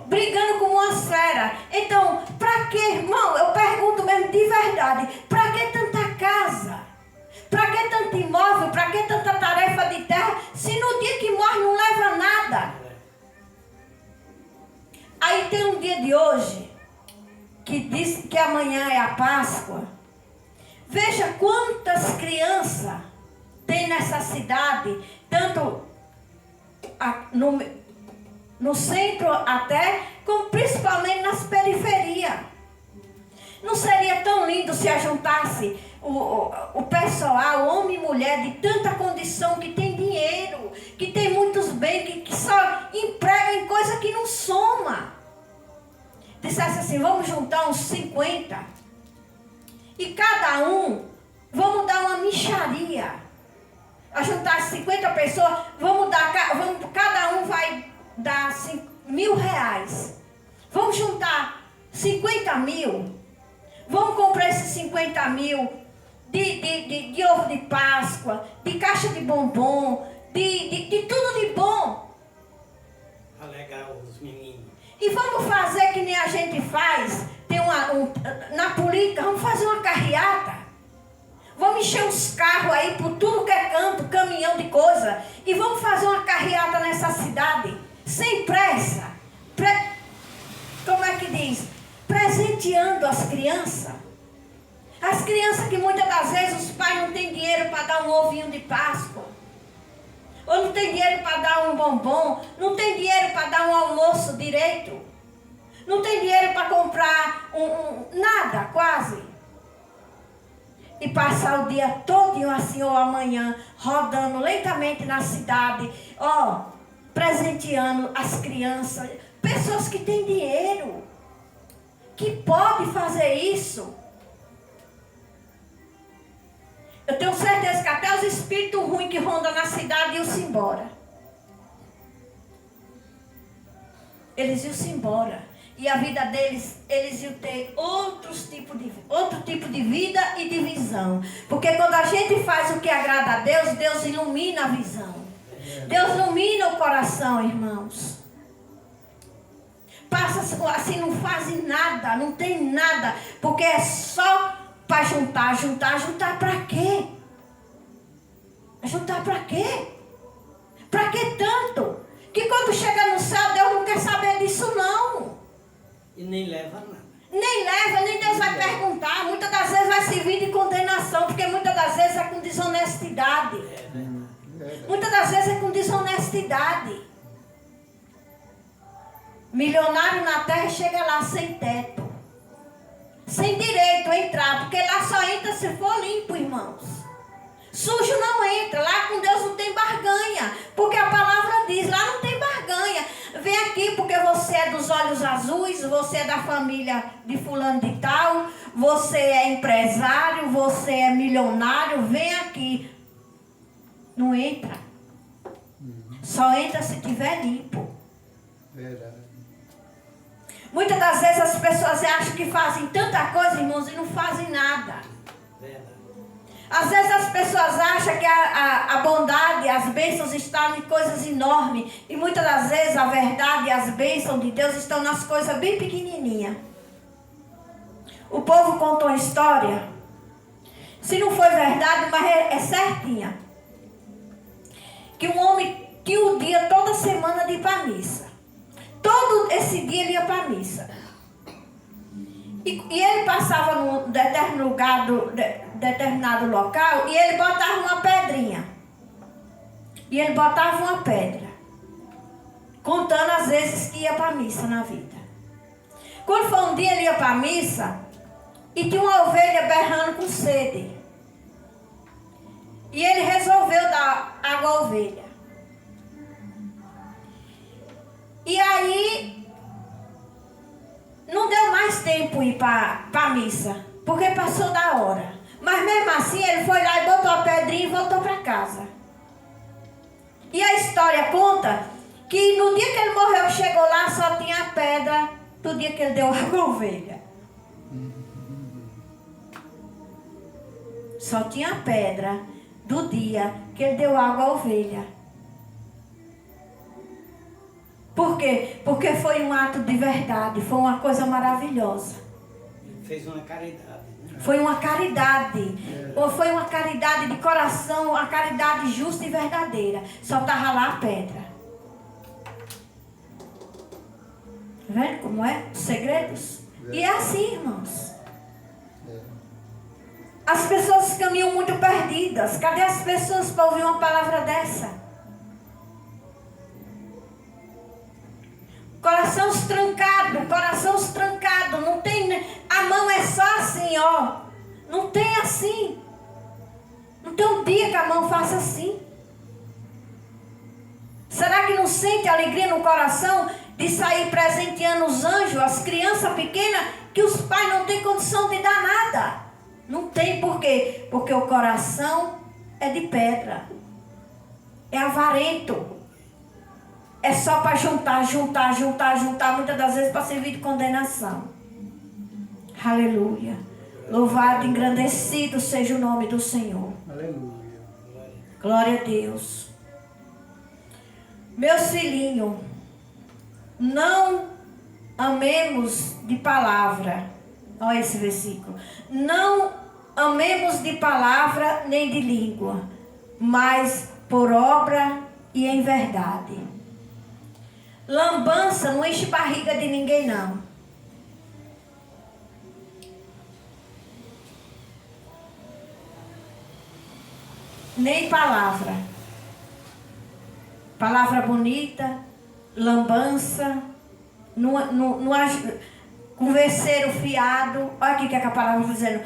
Brigando como uma fera. Então, para que, irmão? Eu pergunto mesmo de verdade. Para que tanta casa? Para que tanto imóvel? Para que tanta tarefa de terra? Se no dia que morre não leva nada. Aí tem um dia de hoje que diz que amanhã é a Páscoa. Veja quantas crianças tem nessa cidade, tanto no centro até, como principalmente nas periferias. Não seria tão lindo se ajuntasse o pessoal, homem e mulher de tanta condição, que tem dinheiro, que tem muitos bens, que só emprega em coisa que não soma. Dissesse assim, vamos juntar uns 50 e cada um, vamos dar uma mixaria. A juntar 50 pessoas, cada um vai dar R$1.000. Vamos juntar 50 mil. Vamos comprar esses 50 mil de ovo de Páscoa, de caixa de bombom, de tudo de bom. Alegrar os meninos. E vamos fazer que nem a gente faz. Na política, vamos fazer uma carreata. Vamos encher os carros aí por tudo que é canto, caminhão de coisa. E vamos fazer uma carreata nessa cidade. Sem pressa. Como é que diz? Presenteando as crianças. As crianças que muitas das vezes os pais não têm dinheiro para dar um ovinho de Páscoa. Ou não tem dinheiro para dar um bombom. Não tem dinheiro para dar um almoço direito. Não tem dinheiro para comprar nada, quase. E passar o dia todinho assim, ou amanhã, rodando lentamente na cidade, presenteando as crianças. Pessoas que têm dinheiro, que podem fazer isso. Eu tenho certeza que até os espíritos ruins que rondam na cidade iam-se embora. Eles iam-se embora. E a vida deles, eles iam ter outro tipo de vida e de visão. Porque quando a gente faz o que agrada a Deus, Deus ilumina a visão. Deus ilumina o coração, irmãos. Passa assim, não fazem nada, não tem nada. Porque é só para juntar para quê? Juntar para quê? Para que tanto? Que quando chega no céu, Deus não quer saber disso não. E nem leva nada. Nem Muitas das vezes é com desonestidade. Milionário na terra chega lá sem teto, sem direito a entrar, porque lá só entra se for limpo, irmãos. Sujo não entra, lá com Deus não tem barganha, porque a palavra diz, lá não tem barganha. Vem aqui porque você é dos olhos azuis, você é da família de fulano de tal, você é empresário, você é milionário, vem aqui. Não entra. Só entra se tiver limpo. Verdade. Muitas das vezes as pessoas acham que fazem tanta coisa, irmãos, e não fazem nada. Às vezes as pessoas acham que a bondade, as bênçãos estão em coisas enormes. E muitas das vezes a verdade e as bênçãos de Deus estão nas coisas bem pequenininhas. O povo contou uma história. Se não foi verdade, mas é certinha. Que um homem tinha um dia toda semana de ir para a missa. Todo esse dia ele ia para a missa. E ele passava num determinado local e ele botava uma pedrinha. E ele botava uma pedra. Contando as vezes que ia para a missa na vida. Quando foi um dia ele ia para a missa e tinha uma ovelha berrando com sede. E ele resolveu dar água à ovelha. E aí, não deu mais tempo ir para a missa, porque passou da hora. Mas mesmo assim, ele foi lá e botou a pedrinha e voltou para casa. E a história conta que no dia que ele morreu, chegou lá, só tinha a pedra do dia que ele deu água à ovelha. Só tinha a pedra do dia que ele deu água à ovelha. Por quê? Porque foi um ato de verdade, foi uma coisa maravilhosa. Ele fez uma caridade, né? Foi uma caridade, ou foi uma caridade de coração, uma caridade justa e verdadeira. Só estava lá a pedra. Tá vendo como é? Os segredos. E é assim, irmãos. As pessoas caminham muito perdidas. Cadê as pessoas para ouvir uma palavra dessa? Coração trancado, não tem, a mão é só assim, ó, não tem assim, não tem um dia que a mão faça assim. Será que não sente alegria no coração de sair presenteando os anjos, as crianças pequenas, que os pais não têm condição de dar nada? Não tem, por quê? Porque o coração é de pedra, é avarento. É só para juntar, muitas das vezes para servir de condenação. Aleluia. Louvado, engrandecido seja o nome do Senhor. Aleluia. Glória a Deus. Meus filhinhos, não amemos de palavra. Olha esse versículo. Não amemos de palavra nem de língua, mas por obra e em verdade. Lambança não enche barriga de ninguém, não. Nem palavra. Palavra bonita, lambança, converseiro fiado. Olha aqui que é que a palavra está dizendo.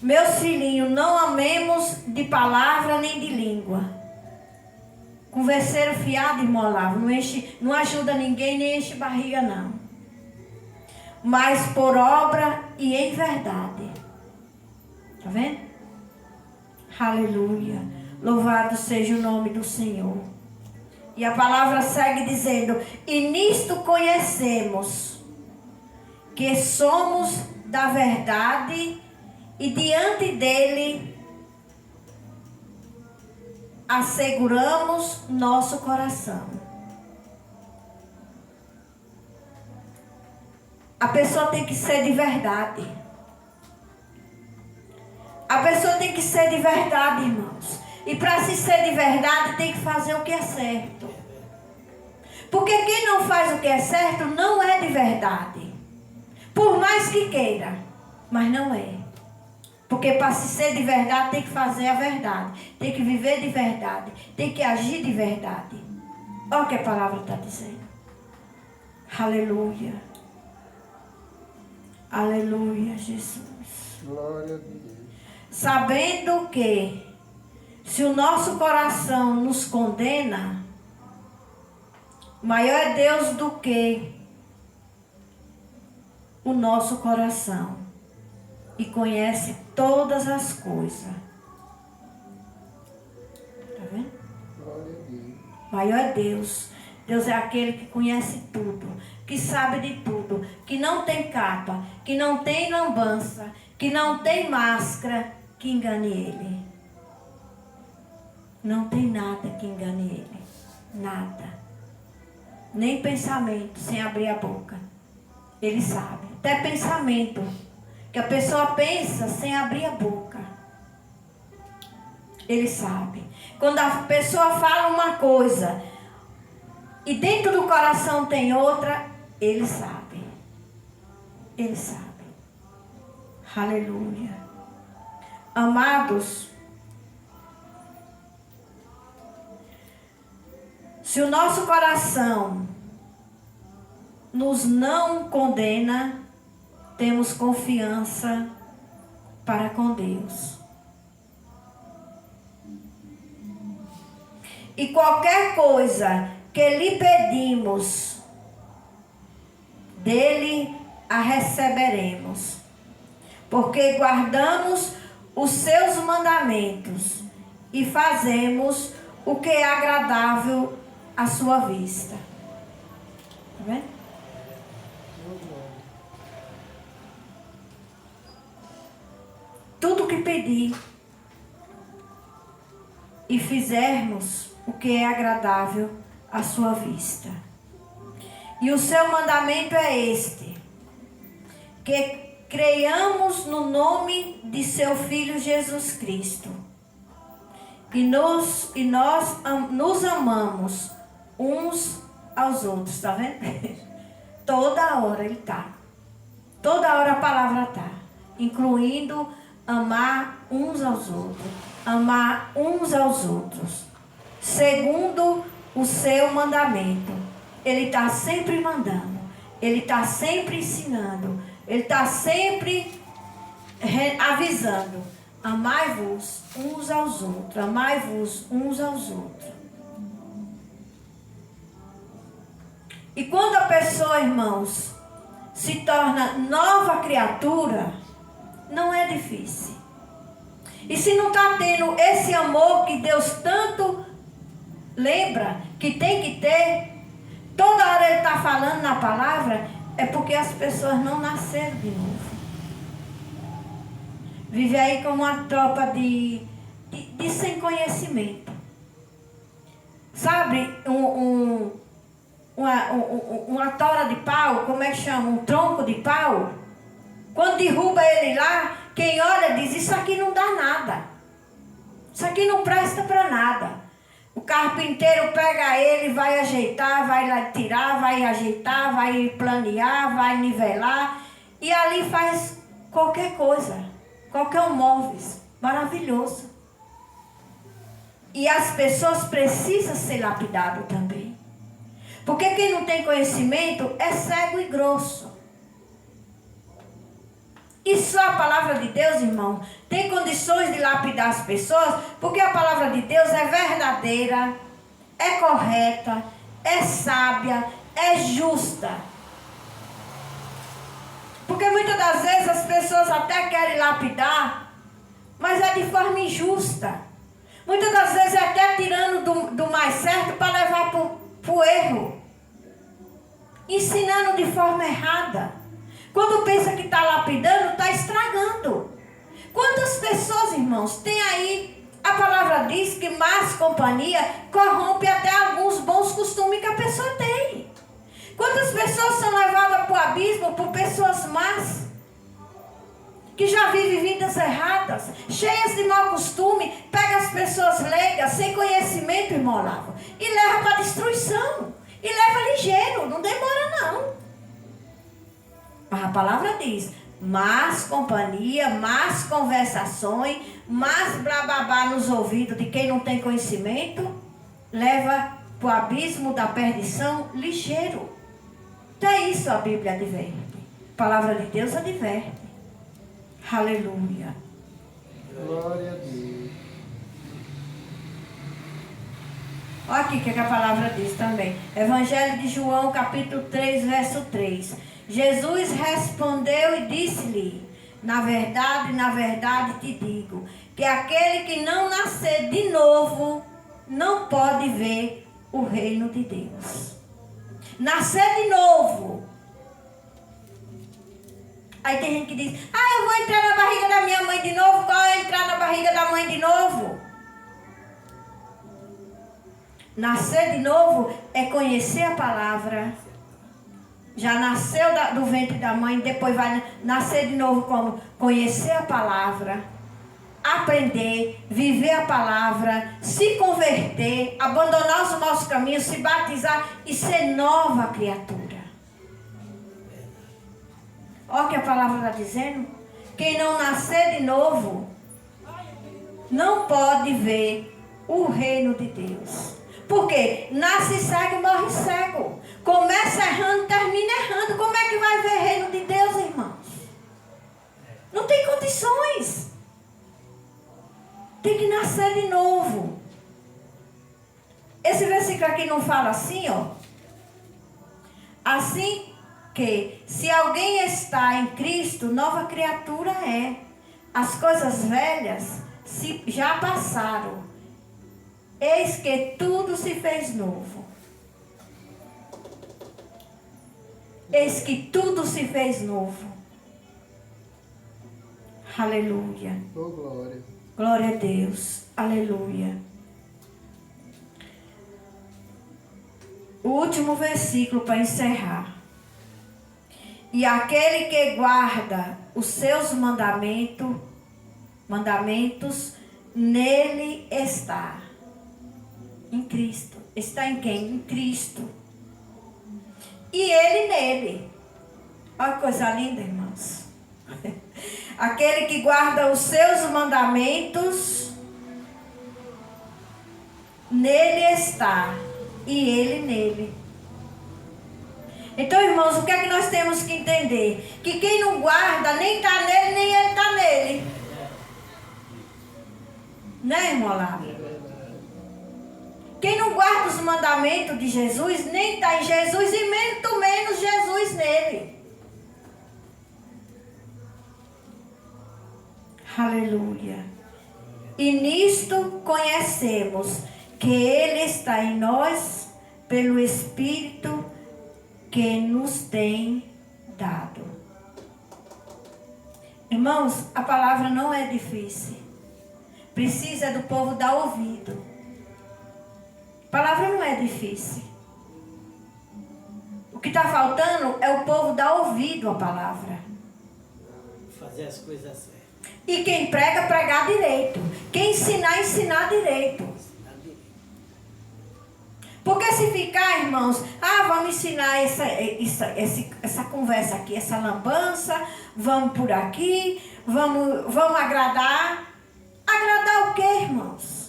Meus filhinhos, não amemos de palavra nem de língua. Converseiro fiado e molavo, não ajuda ninguém, nem enche barriga, não. Mas por obra e em verdade. Tá vendo? Aleluia. Louvado seja o nome do Senhor. E a palavra segue dizendo: e nisto conhecemos que somos da verdade e diante dele asseguramos nosso coração. A pessoa tem que ser de verdade. A pessoa tem que ser de verdade, irmãos. E para se ser de verdade tem que fazer o que é certo. Porque quem não faz o que é certo não é de verdade. Por mais que queira, mas não é. Porque para se ser de verdade tem que fazer a verdade. Tem que viver de verdade. Tem que agir de verdade. Olha o que a palavra está dizendo. Aleluia. Aleluia, Jesus. Glória a Deus. Sabendo que se o nosso coração nos condena, maior é Deus do que o nosso coração. E conhece todas as coisas. Está vendo? Glória a Deus. Maior é Deus. Deus é aquele que conhece tudo, que sabe de tudo, que não tem capa, que não tem lambança, que não tem máscara que engane ele. Não tem nada que engane ele. Nada. Nem pensamento sem abrir a boca. Ele sabe. Até pensamento que a pessoa pensa sem abrir a boca. Ele sabe. Quando a pessoa fala uma coisa e dentro do coração tem outra, ele sabe. Ele sabe. Aleluia. Amados, se o nosso coração nos não condena, temos confiança para com Deus. E qualquer coisa que lhe pedimos, dele a receberemos. Porque guardamos os seus mandamentos e fazemos o que é agradável à sua vista. Tá vendo? Tudo que pedir e fizermos o que é agradável à sua vista. E o seu mandamento é este: que creiamos no nome de seu Filho Jesus Cristo. E nós nos amamos uns aos outros, tá vendo? Toda hora ele tá. Toda hora a palavra tá. Incluindo amar uns aos outros. Amar uns aos outros. Segundo o seu mandamento. Ele está sempre mandando. Ele está sempre ensinando. Ele está sempre avisando. Amai-vos uns aos outros. Amai-vos uns aos outros. E quando a pessoa, irmãos, se torna nova criatura, não é difícil. E se não está tendo esse amor que Deus tanto lembra que tem que ter, toda hora Ele está falando na palavra, é porque as pessoas não nasceram de novo. Vive aí como uma tropa de sem conhecimento. Sabe, uma tora de pau, como é que chama? Um tronco de pau. Quando derruba ele lá, quem olha diz: isso aqui não dá nada. Isso aqui não presta para nada. O carpinteiro pega ele, vai ajeitar, vai lá tirar, vai ajeitar, vai planear, vai nivelar. E ali faz qualquer coisa. Qualquer móveis. Maravilhoso. E as pessoas precisam ser lapidadas também. Porque quem não tem conhecimento é cego e grosso. E só a palavra de Deus, irmão, tem condições de lapidar as pessoas, porque a palavra de Deus é verdadeira, é correta, é sábia, é justa. Porque muitas das vezes as pessoas até querem lapidar, mas é de forma injusta. Muitas das vezes é até tirando do mais certo para levar para o erro. Ensinando de forma errada. Quando pensa que está lapidando, está estragando. Quantas pessoas, irmãos, tem aí, a palavra diz que más companhia corrompe até alguns bons costumes que a pessoa tem. Quantas pessoas são levadas para o abismo por pessoas más, que já vivem vidas erradas, cheias de mau costume, pega as pessoas leigas, sem conhecimento, irmão Olavo, e leva para a destruição. E leva ligeiro, não demora não. Mas a palavra diz: Más companhia, más conversações, más blababá nos ouvidos de quem não tem conhecimento, leva para o abismo da perdição ligeiro. Então é isso a Bíblia adverte. A palavra de Deus adverte. Aleluia. Glória a Deus. Olha aqui o que a palavra diz também. Evangelho de João, capítulo 3, verso 3. Jesus respondeu e disse-lhe: na verdade te digo, que aquele que não nascer de novo, não pode ver o reino de Deus. Nascer de novo. Aí tem gente que diz: eu vou entrar na barriga da minha mãe de novo. Qual é entrar na barriga da mãe de novo? Nascer de novo é conhecer a palavra. Já nasceu do ventre da mãe, depois vai nascer de novo como? Conhecer a palavra, aprender, viver a palavra, se converter, abandonar os nossos caminhos, se batizar e ser nova criatura. Olha o que a palavra está dizendo. Quem não nascer de novo não pode ver o reino de Deus. Porque nasce cego e morre cego. Começa errando, termina errando. Como é que vai ver o reino de Deus, irmãos? Não tem condições. Tem que nascer de novo. Esse versículo aqui não fala assim, ó. Assim que, se alguém está em Cristo, nova criatura é. As coisas velhas já passaram. Eis que tudo se fez novo. Eis que tudo se fez novo. Aleluia. Oh, glória. Glória a Deus. Aleluia. O último versículo para encerrar. E aquele que guarda os seus mandamentos, nele está. Em Cristo. Está em quem? Em Cristo. E ele nele. Olha que coisa linda, irmãos. Aquele que guarda os seus mandamentos, nele está. E ele nele. Então, irmãos, o que é que nós temos que entender? Que quem não guarda nem está nele, nem ele está nele. Né, irmão Olavo? Quem não guarda os mandamentos de Jesus, nem está em Jesus e muito menos Jesus nele. Aleluia. E nisto conhecemos que Ele está em nós pelo Espírito que nos tem dado. Irmãos, a palavra não é difícil. Precisa do povo dar ouvido. A palavra não é difícil. O que está faltando é o povo dar ouvido à palavra. Fazer as coisas certas. E quem prega, pregar direito. Quem ensinar, ensinar direito. Porque se ficar, irmãos, vamos ensinar essa conversa aqui, essa lambança, vamos por aqui, vamos agradar. Agradar o quê, irmãos?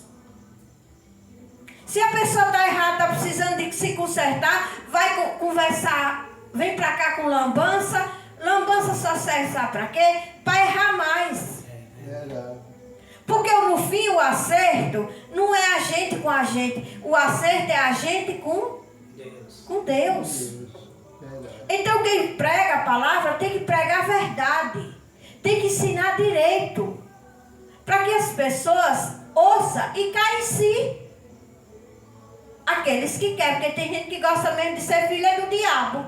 Se a pessoa está errada, está precisando de se consertar, vai conversar, vem para cá com lambança. Lambança só serve, sabe para quê? Para errar mais. Porque no fim o acerto não é a gente com a gente. O acerto é a gente com Deus. Com Deus. Então quem prega a palavra tem que pregar a verdade. Tem que ensinar direito. Para que as pessoas ouçam e caem em si. Aqueles que querem, porque tem gente que gosta mesmo de ser filha do diabo.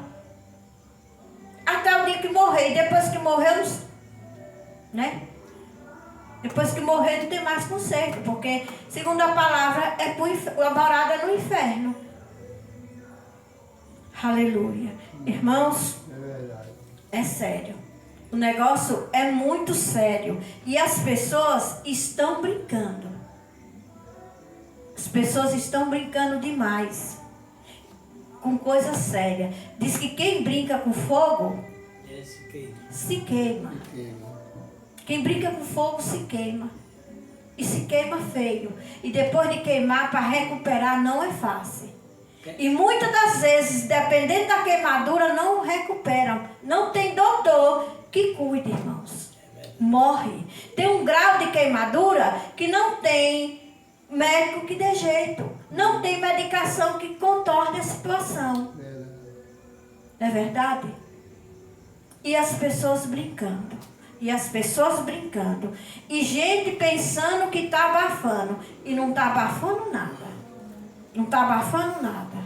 Até o dia que morrer. E depois que morreu, né? Depois que morrer não tem mais conserto. Porque, segundo a palavra, a morada é no inferno. Aleluia. Irmãos, é sério. O negócio é muito sério. E as pessoas estão brincando. As pessoas estão brincando demais. Com coisa séria. Diz que quem brinca com fogo Esse queima. Se queima. Quem brinca com fogo se queima. E se queima feio. E depois de queimar, para recuperar não é fácil. E muitas das vezes, dependendo da queimadura, não recuperam. Não tem doutor que cuide, irmãos. Morre. Tem um grau de queimadura que não tem médico que dê jeito. Não tem medicação que contorne a situação. Não é verdade? E as pessoas brincando. E as pessoas brincando. E gente pensando que está abafando. E não está abafando nada. Não está abafando nada.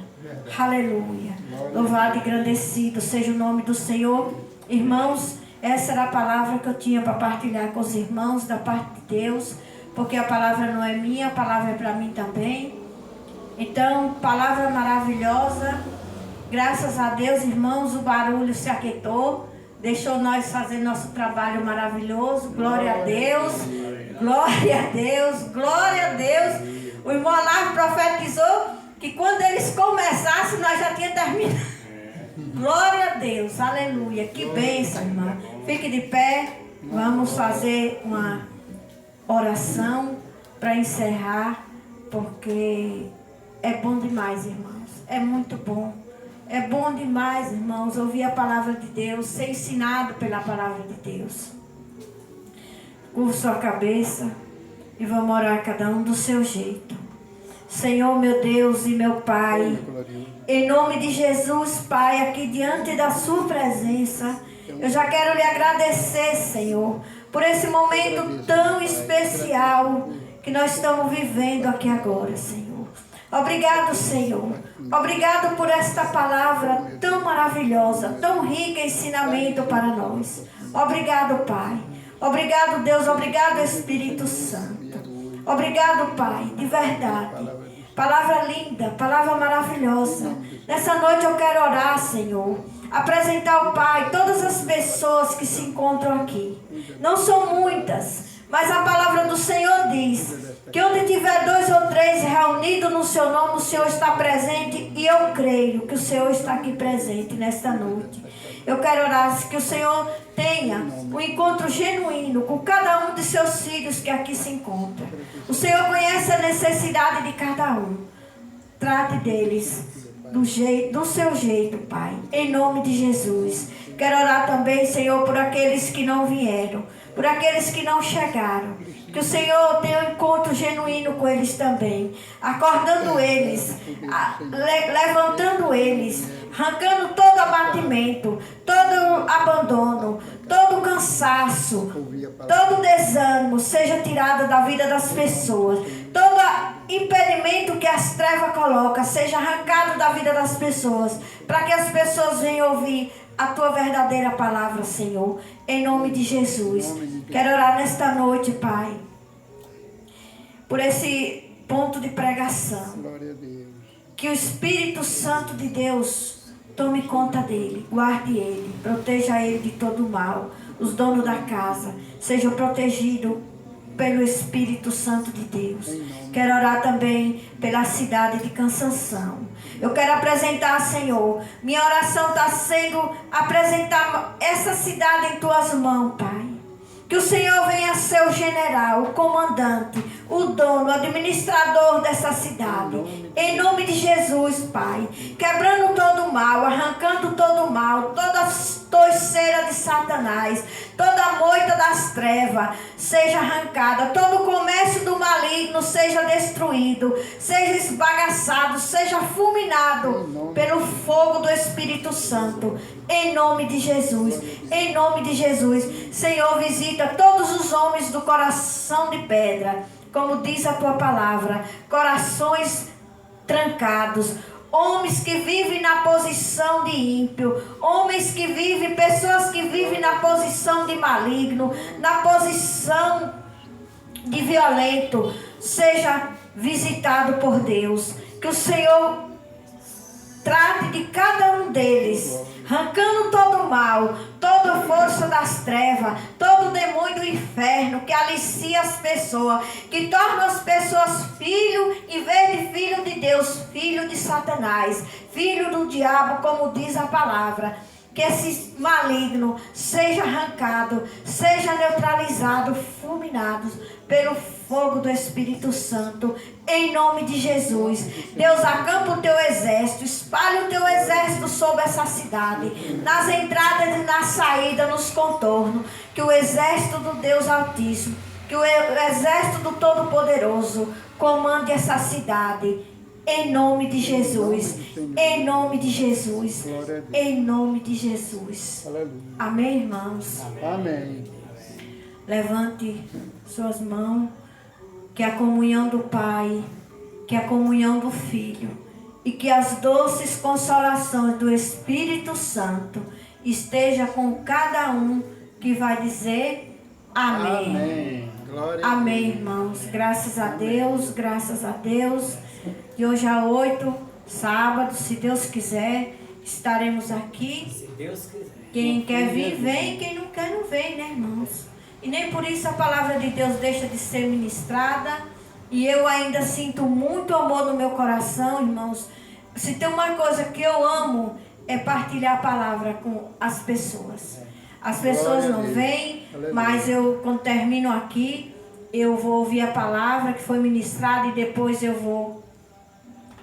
Aleluia. Louvado e engrandecido seja o nome do Senhor. Irmãos, essa era a palavra que eu tinha para partilhar com os irmãos da parte de Deus. Porque a palavra não é minha, a palavra é para mim também. Então, palavra maravilhosa. Graças a Deus, irmãos, o barulho se aquietou. Deixou nós fazer nosso trabalho maravilhoso. Glória a Deus. Glória a Deus. Glória a Deus. O irmão Olavo profetizou que quando eles começassem, nós já tínhamos terminado. Glória a Deus. Aleluia. Que bênção, irmã. Fique de pé. Vamos fazer uma oração para encerrar. Porque é bom demais, irmãos. É muito bom. É bom demais, irmãos, ouvir a palavra de Deus, ser ensinado pela palavra de Deus. Curva sua cabeça e vamos orar cada um do seu jeito. Senhor, meu Deus e meu Pai, em nome de Jesus, Pai, aqui diante da sua presença, eu já quero lhe agradecer, Senhor, por esse momento tão especial que nós estamos vivendo aqui agora, Senhor. Obrigado, Senhor. Obrigado por esta palavra tão maravilhosa, tão rica em ensinamento para nós. Obrigado, Pai. Obrigado, Deus. Obrigado, Espírito Santo. Obrigado, Pai, de verdade. Palavra linda, palavra maravilhosa. Nessa noite eu quero orar, Senhor. Apresentar ao Pai todas as pessoas que se encontram aqui. Não são muitas, mas a palavra do Senhor diz que onde tiver 2 ou 3 reunidos no seu nome, o Senhor está presente. E eu creio que o Senhor está aqui presente nesta noite. Eu quero orar que o Senhor tenha um encontro genuíno com cada um de seus filhos que aqui se encontram. O Senhor conhece a necessidade de cada um. Trate deles do seu jeito, Pai. Em nome de Jesus. Quero orar também, Senhor, por aqueles que não vieram, por aqueles que não chegaram. Que o Senhor tenha um encontro genuíno com eles também. Acordando eles, levantando eles, arrancando todo abatimento, todo abandono, todo cansaço, todo desânimo seja tirado da vida das pessoas. Todo impedimento que as trevas colocam seja arrancado da vida das pessoas, para que as pessoas venham ouvir a tua verdadeira palavra, Senhor, em nome de Jesus. Quero orar nesta noite, Pai, por esse ponto de pregação. Que o Espírito Santo de Deus tome conta dele, guarde ele, proteja ele de todo mal. Os donos da casa sejam protegidos pelo Espírito Santo de Deus. Quero orar também pela cidade de Cansanção. Eu quero apresentar, Senhor, minha oração está sendo apresentar essa cidade em tuas mãos, Pai. Que o Senhor venha ser o general, o comandante, o dono, o administrador dessa cidade. Em nome de Jesus, Pai. Quebrando todo o mal, arrancando todo o mal, toda toiceira de Satanás, toda moita das trevas seja arrancada, todo o comércio do maligno seja destruído, seja esbagaçado, seja fulminado pelo fogo do Espírito Santo. Em nome de Jesus, em nome de Jesus. Senhor, visita todos os homens do coração de pedra, como diz a tua palavra, corações trancados, homens que vivem na posição de ímpio, homens que vivem, pessoas que vivem na posição de maligno, na posição de violento, seja visitado por Deus. Que o Senhor trate de cada um deles, arrancando todo o mal, toda a força das trevas, todo o demônio do inferno que alicia as pessoas, que torna as pessoas filho, em vez de filho de Deus, filho de Satanás, filho do diabo, como diz a palavra. que esse maligno seja arrancado, seja neutralizado, fulminado pelo fogo do Espírito Santo, em nome de Jesus. Deus, acampa o teu exército, espalha o teu exército sobre essa cidade, nas entradas e na saída, nos contornos, que o exército do Deus Altíssimo, que o exército do Todo-Poderoso comande essa cidade, em nome de Jesus, em nome de Jesus, em nome de Jesus. Aleluia. Amém, irmãos? Amém. Levante suas mãos, que a comunhão do Pai, que a comunhão do Filho e que as doces consolações do Espírito Santo esteja com cada um que vai dizer amém. Amém. Glória a Amém, Deus. irmãos. Graças a Deus, graças a Deus. De hoje a 8, sábado, se Deus quiser, estaremos aqui. Se Deus quiser. Quem quer vir, vem. Quem não quer, não vem, né, irmãos? E nem por isso a palavra de Deus deixa de ser ministrada. E eu ainda sinto muito amor no meu coração, irmãos. Se tem uma coisa que eu amo, é partilhar a palavra com as pessoas. As pessoas não vêm, mas eu, quando termino aqui, eu vou ouvir a palavra que foi ministrada e depois eu vou,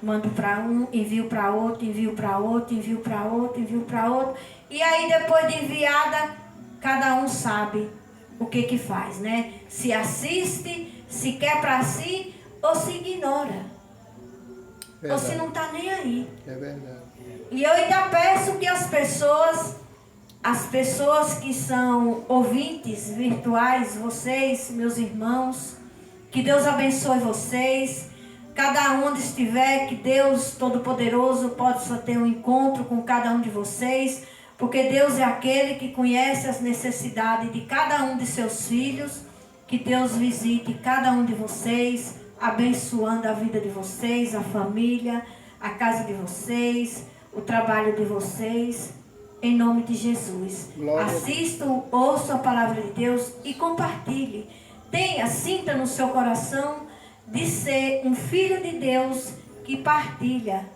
mando para um, envio para outro, envio para outro, envio para outro, envio para outro. E aí depois de enviada, cada um sabe o que faz, né? Se assiste, se quer para si ou se ignora. Ou se não está nem aí. É verdade. E eu ainda peço que as pessoas que são ouvintes virtuais, vocês, meus irmãos, que Deus abençoe vocês, cada um onde estiver, que Deus Todo-Poderoso possa ter um encontro com cada um de vocês, porque Deus é aquele que conhece as necessidades de cada um de seus filhos. Que Deus visite cada um de vocês, abençoando a vida de vocês, a família, a casa de vocês, o trabalho de vocês, em nome de Jesus. Assistam, ouçam a palavra de Deus e compartilhe. Sinta no seu coração de ser um filho de Deus que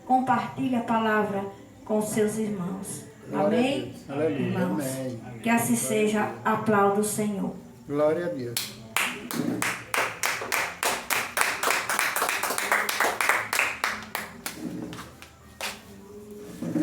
compartilha a palavra com seus irmãos. Amém? Aleluia. Irmãos, Amém. que assim seja. Aplauda o Senhor. Glória a Deus.